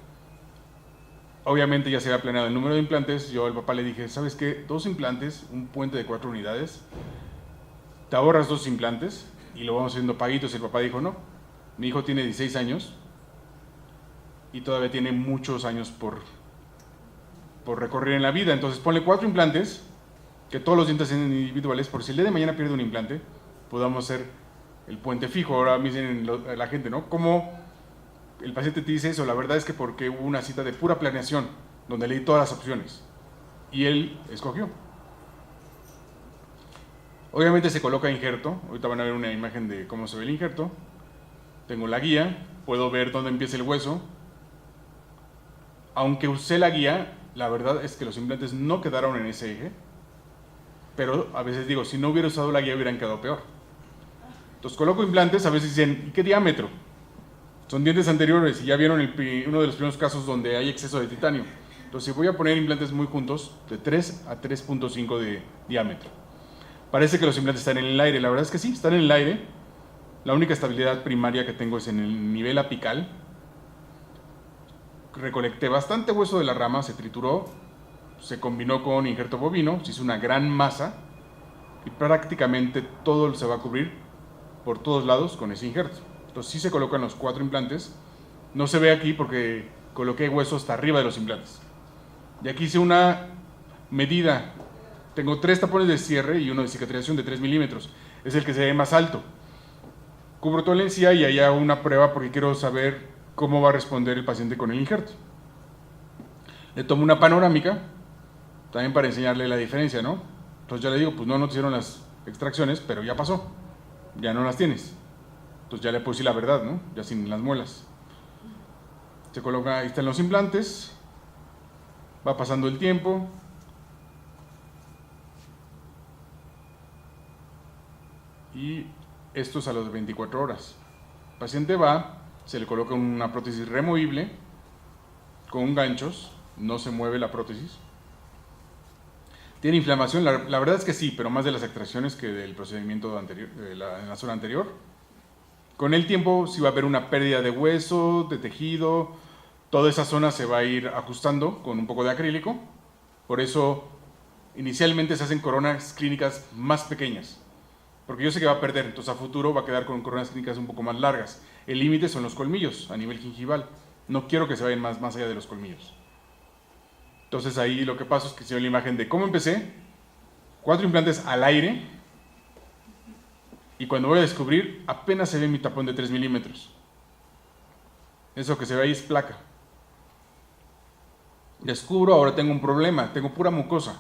Obviamente ya se había planeado el número de implantes. Yo al papá le dije, ¿sabes qué? 2 implantes, un puente de 4 unidades. Te ahorras 2 implantes y lo vamos haciendo paguitos. Y el papá dijo, no, mi hijo tiene 16 años y todavía tiene muchos años por recorrer en la vida. Entonces ponle 4 implantes, que todos los dientes sean individuales, por si el día de mañana pierde un implante, podamos hacer el puente fijo. Ahora me dicen la gente, ¿no? ¿Cómo el paciente te dice eso? La verdad es que porque hubo una cita de pura planeación, donde leí todas las opciones, y él escogió. Obviamente se coloca injerto. Ahorita van a ver una imagen de cómo se ve el injerto. Tengo la guía, puedo ver dónde empieza el hueso. Aunque usé la guía, la verdad es que los implantes no quedaron en ese eje, pero a veces digo, si no hubiera usado la guía hubieran quedado peor. Entonces coloco implantes, a veces dicen, ¿y qué diámetro? Son dientes anteriores y ya vieron uno de los primeros casos donde hay exceso de titanio. Entonces voy a poner implantes muy juntos, de 3 a 3.5 de diámetro. Parece que los implantes están en el aire, la verdad es que sí, están en el aire. La única estabilidad primaria que tengo es en el nivel apical. Recolecté bastante hueso de la rama, se trituró, se combinó con injerto bovino, se hizo una gran masa y prácticamente todo se va a cubrir por todos lados con ese injerto. Entonces sí se colocan los 4 implantes. No se ve aquí porque coloqué hueso hasta arriba de los implantes. Y aquí hice una medida. Tengo 3 tapones de cierre y uno de cicatrización de 3 milímetros. Es el que se ve más alto. Cubro toda la encía y ahí hago una prueba porque quiero saber cómo va a responder el paciente con el injerto. Le tomo una panorámica, también para enseñarle la diferencia, ¿no? Entonces ya le digo, pues no te hicieron las extracciones, pero ya pasó. Ya no las tienes. Entonces ya le puedo decir la verdad, ¿no? Ya sin las muelas. Se coloca, ahí están los implantes. Va pasando el tiempo. Y esto es a las 24 horas. El paciente va, se le coloca una prótesis removible con ganchos, no se mueve la prótesis. ¿Tiene inflamación? La verdad es que sí, pero más de las extracciones que del procedimiento anterior, en la zona anterior. Con el tiempo sí va a haber una pérdida de hueso, de tejido, toda esa zona se va a ir ajustando con un poco de acrílico. Por eso inicialmente se hacen coronas clínicas más pequeñas, porque yo sé que va a perder, entonces a futuro va a quedar con coronas clínicas un poco más largas. El límite son los colmillos a nivel gingival, no quiero que se vayan más allá de los colmillos. Entonces ahí lo que pasa es que se ve la imagen de cómo empecé, 4 implantes al aire, y cuando voy a descubrir apenas se ve mi tapón de 3 milímetros. Eso que se ve ahí es placa. Descubro, ahora tengo un problema, tengo pura mucosa.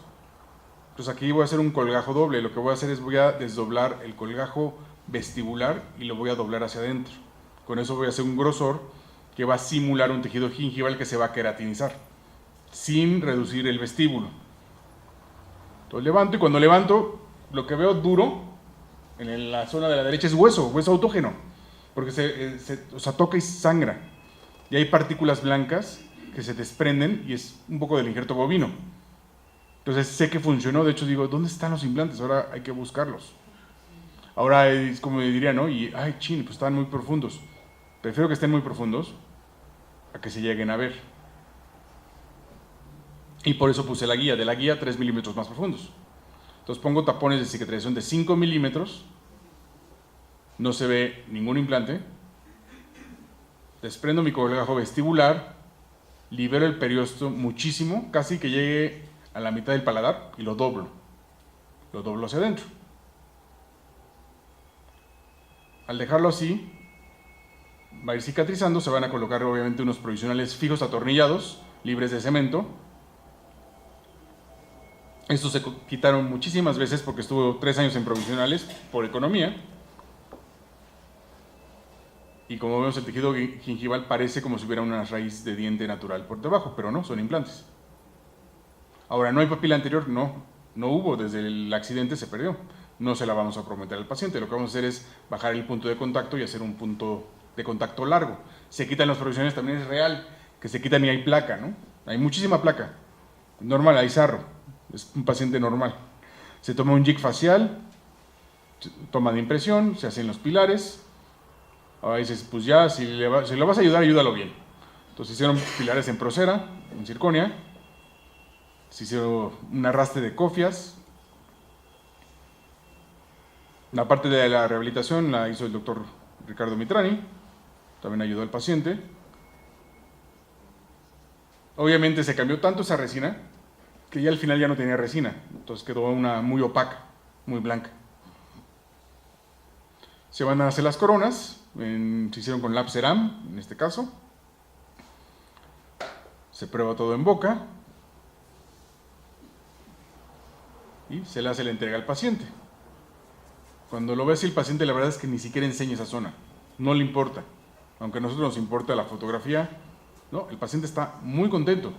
Entonces aquí voy a hacer un colgajo doble. Lo que voy a hacer es voy a desdoblar el colgajo vestibular y lo voy a doblar hacia adentro. Con eso voy a hacer un grosor que va a simular un tejido gingival que se va a queratinizar, sin reducir el vestíbulo. Entonces levanto, y cuando levanto, lo que veo duro en la zona de la derecha es hueso autógeno, porque o sea, toca y sangra. Y hay partículas blancas que se desprenden y es un poco del injerto bovino. Entonces sé que funcionó, de hecho digo, ¿dónde están los implantes? Ahora hay que buscarlos. Ahora es como diría, ¿no? Y, ay, chin, pues estaban muy profundos. Prefiero que estén muy profundos a que se lleguen a ver. Y por eso puse la guía, de la guía 3 milímetros más profundos. Entonces pongo tapones de cicatrización de 5 milímetros, no se ve ningún implante, desprendo mi colgajo vestibular, libero el periósteo muchísimo, casi que llegue a la mitad del paladar y lo doblo hacia adentro. Al dejarlo así, va a ir cicatrizando, se van a colocar obviamente unos provisionales fijos atornillados, libres de cemento. Estos se quitaron muchísimas veces porque estuvo 3 años en provisionales por economía. Y como vemos, el tejido gingival parece como si hubiera una raíz de diente natural por debajo, pero no, son implantes. Ahora, ¿no hay papila anterior? No hubo, desde el accidente se perdió. No se la vamos a prometer al paciente, lo que vamos a hacer es bajar el punto de contacto y hacer un punto de contacto largo. Se quitan las provisionales, también es real, que se quitan y hay placa, ¿no? Hay muchísima placa. Normal, hay sarro, es un paciente normal. Se toma un jig facial, toma de impresión, se hacen los pilares. Ahora dices, pues ya, si lo vas a ayudar, ayúdalo bien. Entonces hicieron pilares en Procera, en circonia, se hicieron un arrastre de cofias. La parte de la rehabilitación la hizo el doctor Ricardo Mitrani, también ayudó al paciente. Obviamente se cambió tanto esa resina que ya al final ya no tenía resina, entonces quedó una muy opaca, muy blanca. Se van a hacer las coronas, se hicieron con Labceram en este caso. Se prueba todo en boca y se le hace la entrega al paciente. Cuando lo ves el paciente, la verdad es que ni siquiera enseña esa zona, no le importa. Aunque a nosotros nos importa la fotografía, no, el paciente está muy contento.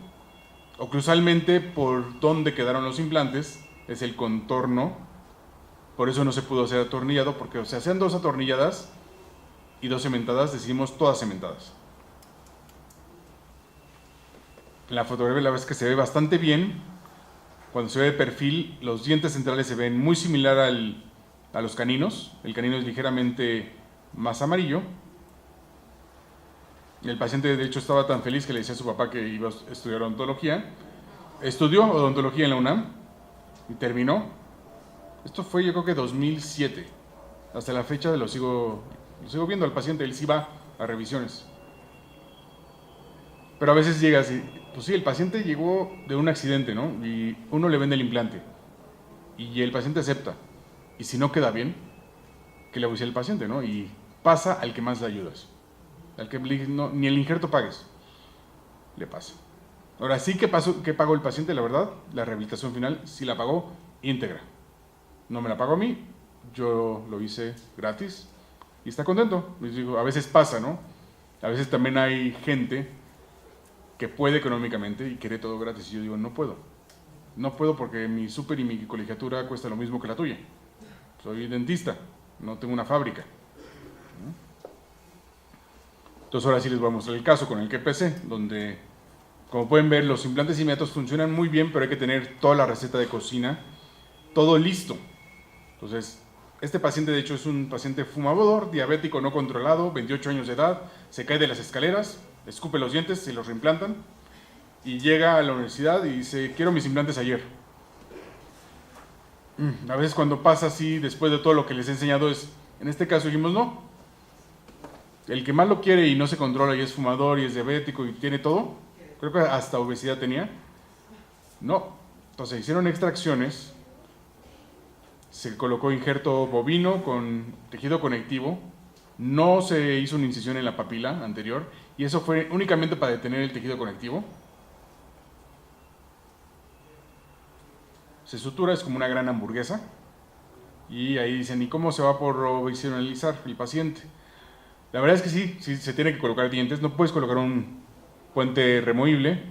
Oclusalmente, por donde quedaron los implantes, es el contorno, por eso no se pudo hacer atornillado, porque se hacían 2 atornilladas y 2 cementadas, decidimos todas cementadas. En la fotografía la verdad es que se ve bastante bien. Cuando se ve de perfil, los dientes centrales se ven muy similar a los caninos. El canino es ligeramente más amarillo. El paciente de hecho estaba tan feliz que le decía a su papá que iba a estudiar odontología. Estudió odontología en la UNAM y terminó. Esto fue yo creo que 2007. Hasta la fecha lo sigo viendo al paciente, él sí va a revisiones. Pero a veces llega así, pues sí, el paciente llegó de un accidente, ¿no? Y uno le vende el implante. Y el paciente acepta. Y si no queda bien, ¿qué le voy a decir al paciente, no? Y pasa al que más le ayudas. Al que ni el injerto pagues, le pasa. Ahora sí, ¿qué pagó el paciente? La verdad, la rehabilitación final sí la pagó íntegra. No me la pagó a mí, yo lo hice gratis y está contento. Les digo, a veces pasa, ¿no? A veces también hay gente que puede económicamente y quiere todo gratis. Y yo digo, no puedo. No puedo porque mi súper y mi colegiatura cuesta lo mismo que la tuya. Soy dentista, no tengo una fábrica. Entonces ahora sí les voy a mostrar el caso con el que empecé, donde, como pueden ver, los implantes inmediatos funcionan muy bien, pero hay que tener toda la receta de cocina, todo listo. Entonces, este paciente de hecho es un paciente fumador, diabético no controlado, 28 años de edad, se cae de las escaleras, escupe los dientes, se los reimplantan, y llega a la universidad y dice, quiero mis implantes ayer. A veces cuando pasa así, después de todo lo que les he enseñado, en este caso dijimos no. El que más lo quiere y no se controla y es fumador y es diabético y tiene todo, creo que hasta obesidad tenía, no. Entonces hicieron extracciones, se colocó injerto bovino con tejido conectivo, No se hizo una incisión en la papila anterior y eso fue únicamente para detener el tejido conectivo. Se sutura, es como una gran hamburguesa. Y ahí dicen, ¿y cómo se va a provisionalizar el paciente? La verdad es que sí se tiene que colocar dientes. No puedes colocar un puente removible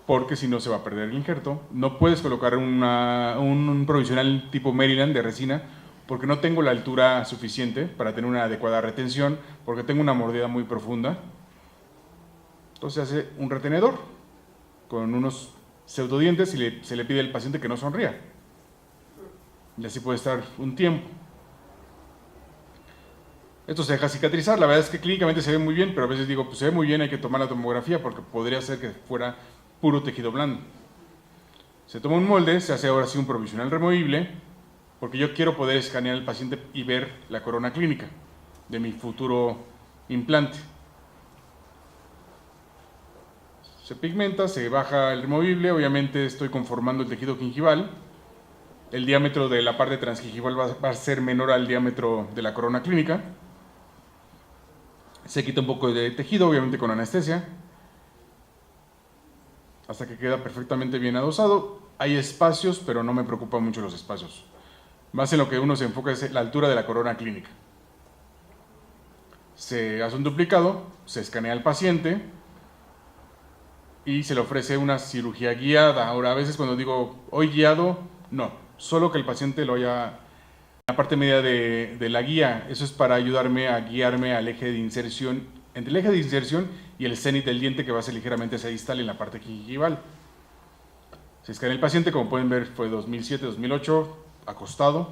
porque si no se va a perder el injerto. No puedes colocar un provisional tipo Maryland de resina porque no tengo la altura suficiente para tener una adecuada retención, porque tengo una mordida muy profunda. Entonces se hace un retenedor con unos pseudodientes y se le pide al paciente que no sonría. Y así puede estar un tiempo. Esto se deja cicatrizar. La verdad es que clínicamente se ve muy bien, pero a veces digo, pues se ve muy bien, hay que tomar la tomografía porque podría ser que fuera puro tejido blando. Se toma un molde, se hace ahora sí un provisional removible, porque yo quiero poder escanear al paciente y ver la corona clínica de mi futuro implante. Se pigmenta, se baja el removible, obviamente estoy conformando el tejido gingival. El diámetro de la parte transgingival va a ser menor al diámetro de la corona clínica. Se quita un poco de tejido, obviamente con anestesia, hasta que queda perfectamente bien adosado. Hay espacios, pero no me preocupan mucho los espacios. Más en lo que uno se enfoca es la altura de la corona clínica. Se hace un duplicado, se escanea al paciente y se le ofrece una cirugía guiada. Ahora, a veces cuando digo hoy guiado, no, solo que el paciente lo haya en la parte media de la guía. Eso es para ayudarme a guiarme al eje de inserción, entre el eje de inserción y el cénit del diente, que va a ser ligeramente hacia distal en la parte gingival. Se escanea el paciente, como pueden ver fue 2007-2008, acostado.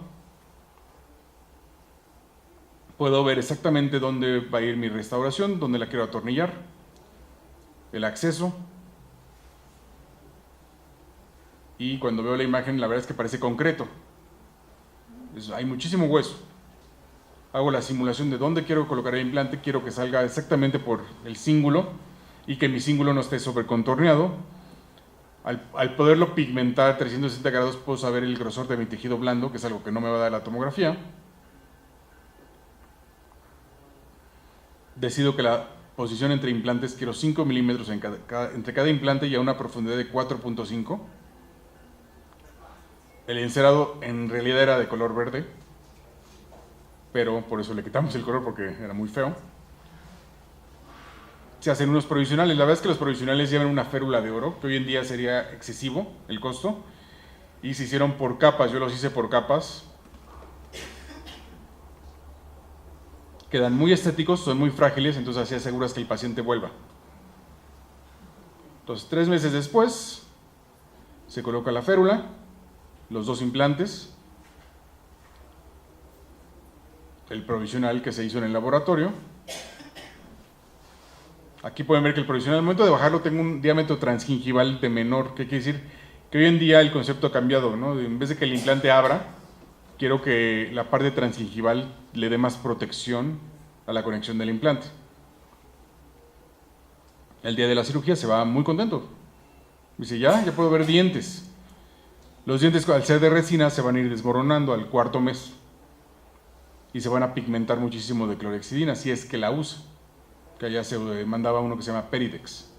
Puedo ver exactamente dónde va a ir mi restauración, dónde la quiero atornillar, el acceso. Y cuando veo la imagen, la verdad es que parece concreto. Hay muchísimo hueso. Hago la simulación de dónde quiero colocar el implante, quiero que salga exactamente por el cíngulo y que mi cíngulo no esté sobrecontorneado. Al poderlo pigmentar 360 grados puedo saber el grosor de mi tejido blando, que es algo que no me va a dar la tomografía. Decido que la posición entre implantes quiero 5 milímetros entre cada implante y a una profundidad de 4.5. El encerado en realidad era de color verde, pero por eso le quitamos el color porque era muy feo. Se hacen unos provisionales. La verdad es que los provisionales llevan una férula de oro, que hoy en día sería excesivo el costo, y se hicieron por capas. Yo los hice por capas. Quedan muy estéticos, son muy frágiles, entonces así aseguras que el paciente vuelva. Entonces 3 meses después se coloca la férula, los 2 implantes, el provisional que se hizo en el laboratorio. Aquí pueden ver que el provisional, al momento de bajarlo, tengo un diámetro transgingival de menor. ¿Qué quiere decir? Que hoy en día el concepto ha cambiado, ¿no? En vez de que el implante abra, quiero que la parte transgingival le dé más protección a la conexión del implante. El día de la cirugía se va muy contento. Dice, ya puedo ver dientes. Los dientes, al ser de resina, se van a ir desmoronando al 4.º mes. Y se van a pigmentar muchísimo de clorhexidina, si es que la usa. Que allá se mandaba uno que se llama Peridex.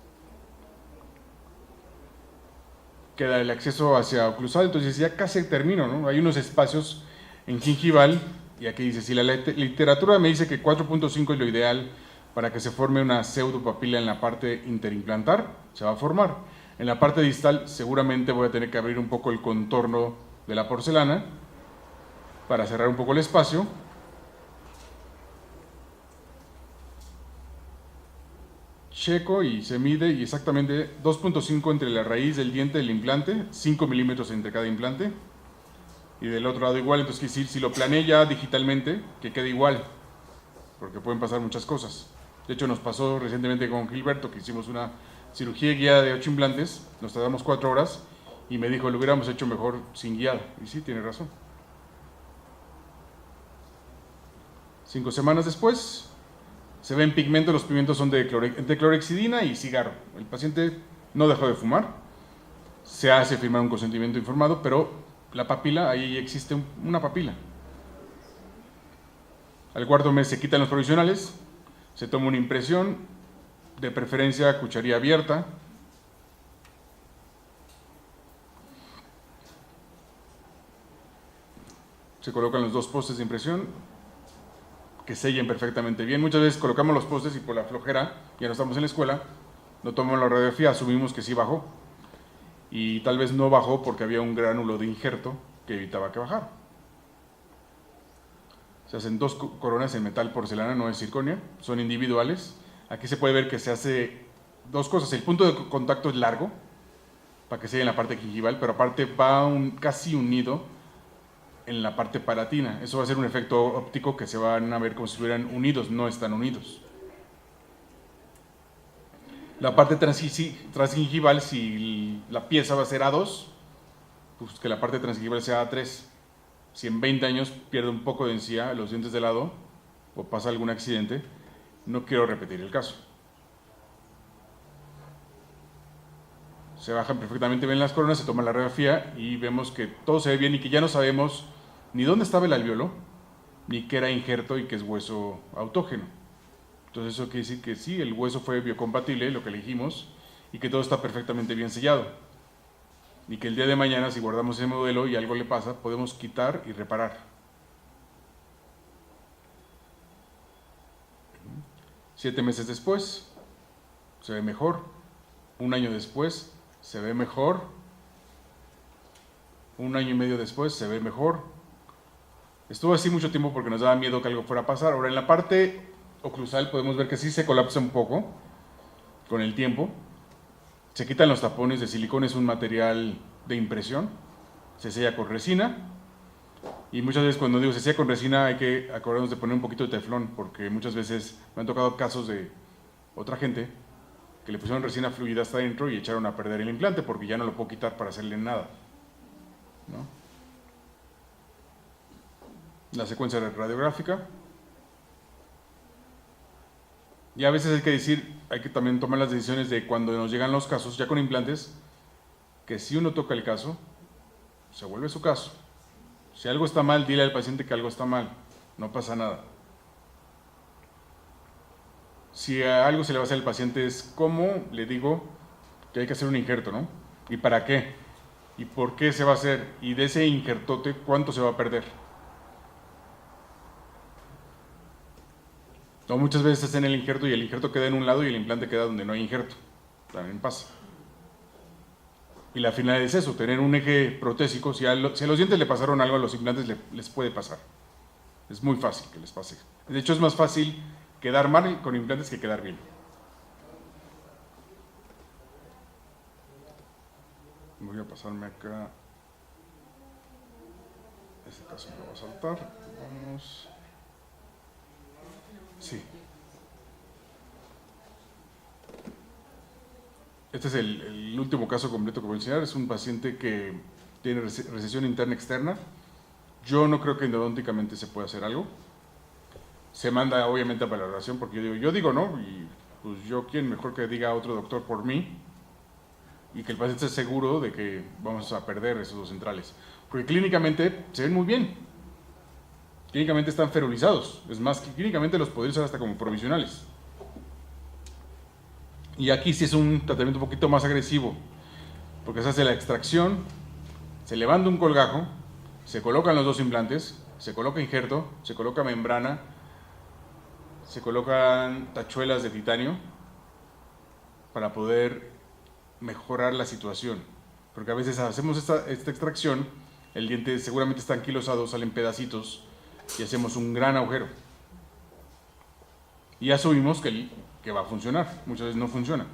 Queda el acceso hacia oclusal, entonces ya casi termino, ¿no? Hay unos espacios en gingival, y aquí dice, si la literatura me dice que 4.5 es lo ideal para que se forme una pseudopapila en la parte interimplantar, se va a formar. En la parte distal seguramente voy a tener que abrir un poco el contorno de la porcelana para cerrar un poco el espacio. Checo y se mide y exactamente 2.5 entre la raíz del diente del implante, 5 milímetros entre cada implante, y del otro lado igual. Entonces, quiere decir, si lo planeé ya digitalmente, que quede igual, porque pueden pasar muchas cosas. De hecho, nos pasó recientemente con Gilberto, que hicimos una cirugía guiada de 8 implantes, nos tardamos 4 horas, y me dijo, lo hubiéramos hecho mejor sin guiada. Y sí, tiene razón. 5 semanas después, se ven pigmentos. Los pigmentos son de clorhexidina y cigarro. El paciente no dejó de fumar, se hace firmar un consentimiento informado, pero la papila, ahí existe una papila. Al cuarto mes se quitan los provisionales, se toma una impresión, de preferencia cucharilla abierta. Se colocan los 2 postes de impresión, que sellen perfectamente bien. Muchas veces colocamos los postes y por la flojera, ya no estamos en la escuela, no tomamos la radiografía, asumimos que sí bajó. Y tal vez no bajó porque había un gránulo de injerto que evitaba que bajara. Se hacen 2 coronas en metal porcelana, no es circonia, son individuales. Aquí se puede ver que se hace 2 cosas. El punto de contacto es largo, para que selle en la parte gingival, pero aparte va casi unido en la parte palatina. Eso va a ser un efecto óptico que se van a ver como si estuvieran unidos, no están unidos. La parte transgingival, si la pieza va a ser A2, pues que la parte transgingival sea A3. Si en 20 años pierde un poco de densidad los dientes de lado o pasa algún accidente, no quiero repetir el caso. Se bajan perfectamente bien las coronas, se toma la radiografía y vemos que todo se ve bien y que ya no sabemos ni dónde estaba el alvéolo, ni qué era injerto y qué es hueso autógeno. Entonces eso quiere decir que sí, el hueso fue biocompatible, lo que elegimos, y que todo está perfectamente bien sellado. Y que el día de mañana, si guardamos ese modelo y algo le pasa, podemos quitar y reparar. 7 meses después, se ve mejor. 1 año después, se ve mejor. 1 año y medio después, se ve mejor. Estuvo así mucho tiempo porque nos daba miedo que algo fuera a pasar. Ahora, en la parte oclusal podemos ver que sí se colapsa un poco con el tiempo. Se quitan los tapones de silicona, es un material de impresión. Se sella con resina. Y muchas veces cuando digo se sella con resina hay que acordarnos de poner un poquito de teflón, porque muchas veces me han tocado casos de otra gente que le pusieron resina fluida hasta adentro y echaron a perder el implante porque ya no lo puedo quitar para hacerle nada, ¿no? La secuencia radiográfica. Y a veces hay que decir, hay que también tomar las decisiones de cuando nos llegan los casos, ya con implantes, que si uno toca el caso, se vuelve su caso. Si algo está mal, dile al paciente que algo está mal, no pasa nada. Si a algo se le va a hacer al paciente es cómo le digo que hay que hacer un injerto, ¿no? ¿Y para qué? ¿Y por qué se va a hacer? Y de ese injertote, ¿cuánto se va a perder? O muchas veces hacen el injerto y el injerto queda en un lado y el implante queda donde no hay injerto. También pasa. Y la finalidad es eso, tener un eje protésico. Si a los dientes le pasaron algo, a los implantes les puede pasar. Es muy fácil que les pase. De hecho, es más fácil quedar mal con implantes que quedar bien. Voy a pasarme acá. Este caso me lo voy a saltar. Vamos. Sí. Este es el último caso completo que voy a enseñar. Es un paciente que tiene recesión interna externa. Yo no creo que endodónticamente se pueda hacer algo. Se manda obviamente a valoración porque yo digo no, y pues yo quién mejor que diga otro doctor por mí y que el paciente esté seguro de que vamos a perder esos 2 centrales. Porque clínicamente se ven muy bien. Clínicamente están ferulizados. Es más, que clínicamente los podría usar hasta como provisionales. Y aquí sí es un tratamiento un poquito más agresivo, porque se hace la extracción, se levanta un colgajo, se colocan los 2 implantes, se coloca injerto, se coloca membrana, se colocan tachuelas de titanio para poder mejorar la situación. Porque a veces hacemos esta extracción, el diente seguramente está anquilosado, salen pedacitos y hacemos un gran agujero. Y asumimos que va a funcionar, muchas veces no funciona.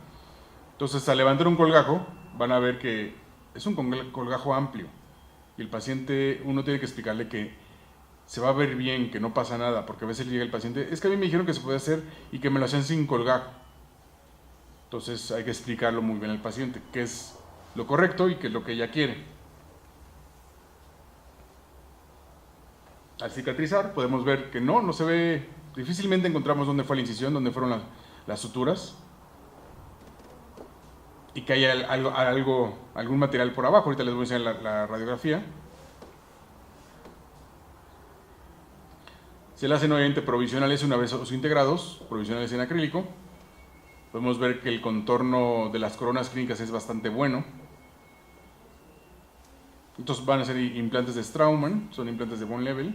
Entonces, al levantar un colgajo, van a ver que es un colgajo amplio. Y el paciente, uno tiene que explicarle que se va a ver bien, que no pasa nada, porque a veces llega el paciente, es que a mí me dijeron que se puede hacer y que me lo hacen sin colgajo. Entonces hay que explicarlo muy bien al paciente, qué es lo correcto y qué es lo que ella quiere. Al cicatrizar podemos ver que no se ve, difícilmente encontramos dónde fue la incisión, dónde fueron las suturas, y que haya algún material por abajo. Ahorita les voy a enseñar la radiografía. Se le hacen obviamente provisionales una vez integrados, provisionales en acrílico. Podemos ver que el contorno de las coronas clínicas es bastante bueno. Estos van a ser implantes de Straumann, son implantes de bone level.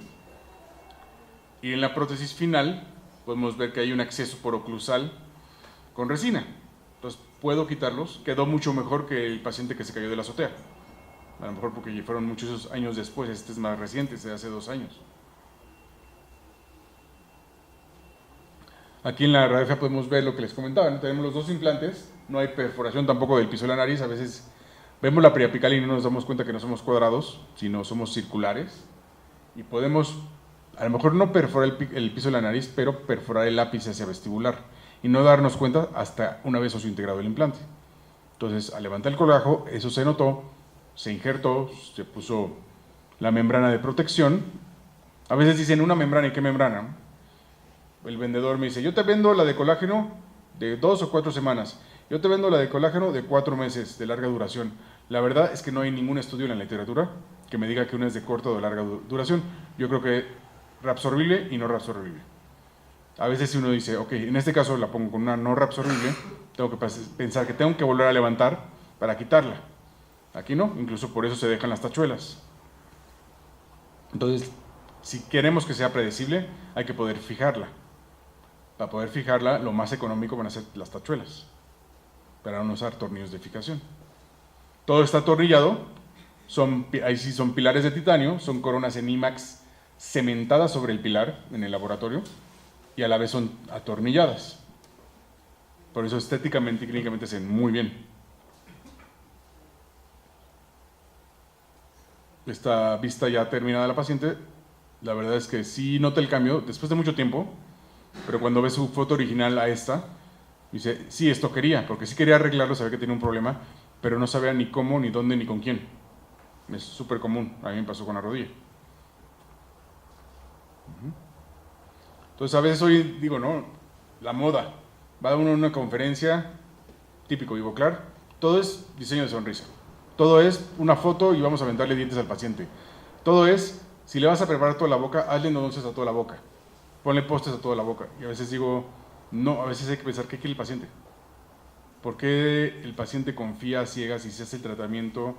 Y en la prótesis final podemos ver que hay un acceso poroclusal con resina. Entonces puedo quitarlos. Quedó mucho mejor que el paciente que se cayó de la azotea. A lo mejor porque fueron muchos años después, este es más reciente, es de hace 2 años. Aquí en la radiografía podemos ver lo que les comentaba, ¿no? Tenemos los 2 implantes, no hay perforación tampoco del piso de la nariz, a veces vemos la periapical y no nos damos cuenta que no somos cuadrados, sino somos circulares, y podemos, a lo mejor no perforar el piso de la nariz, pero perforar el ápice hacia vestibular, y no darnos cuenta hasta una vez integrado el implante. Entonces, al levantar el colgajo, eso se notó, se injertó, se puso la membrana de protección. A veces dicen, ¿una membrana? ¿Y qué membrana? El vendedor me dice, yo te vendo la de colágeno de 2 o 4 semanas, yo te vendo la de colágeno de 4 meses, de larga duración. La verdad es que no hay ningún estudio en la literatura que me diga que una es de corta o de larga duración. Yo creo que reabsorbible y no reabsorbible. A veces si uno dice, ok, en este caso la pongo con una no reabsorbible, tengo que pensar que tengo que volver a levantar para quitarla. Aquí no, incluso por eso se dejan las tachuelas. Entonces, si queremos que sea predecible, hay que poder fijarla. Para poder fijarla, lo más económico van a ser las tachuelas, para no usar tornillos de fijación. Todo está atornillado, ahí sí son pilares de titanio, son coronas en IMAX cementadas sobre el pilar en el laboratorio, y a la vez son atornilladas. Por eso estéticamente y clínicamente se ven muy bien. Esta vista ya terminada de la paciente, la verdad es que sí nota el cambio después de mucho tiempo, pero cuando ve su foto original a esta, dice, sí, esto quería, porque sí quería arreglarlo, sabía que tenía un problema, pero no sabía ni cómo, ni dónde, ni con quién. Es súper común, a mí me pasó con la rodilla. Entonces a veces hoy digo, no, la moda, va uno a una conferencia, típico Ivoclar, todo es diseño de sonrisa, todo es una foto y vamos a aventarle dientes al paciente, todo es, si le vas a preparar toda la boca, hazle endodonces a toda la boca, ponle postes a toda la boca, y a veces digo, no, a veces hay que pensar qué quiere el paciente, por qué el paciente confía a ciegas y se hace el tratamiento,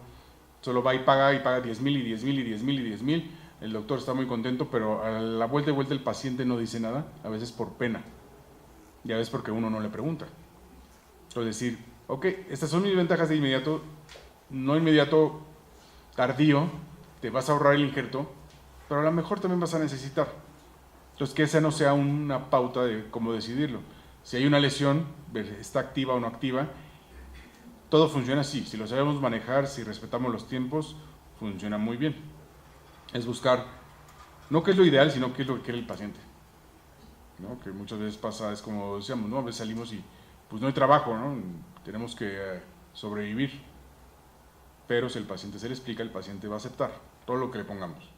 solo va y paga 10,000 y 10,000 y 10,000 y 10,000, el doctor está muy contento, pero a la vuelta y vuelta el paciente no dice nada, a veces por pena, y a veces porque uno no le pregunta. Entonces decir, ok, estas son mis ventajas de inmediato, no inmediato, tardío, te vas a ahorrar el injerto, pero a lo mejor también vas a necesitar. Entonces que esa no sea una pauta de cómo decidirlo. Si hay una lesión, está activa o no activa, todo funciona así, si lo sabemos manejar, si respetamos los tiempos, funciona muy bien. Es buscar, no qué es lo ideal, sino qué es lo que quiere el paciente, ¿no? Que muchas veces pasa, es como decíamos, ¿no? A veces salimos y pues no hay trabajo, ¿no? Tenemos que sobrevivir, pero si el paciente se le explica, el paciente va a aceptar todo lo que le pongamos.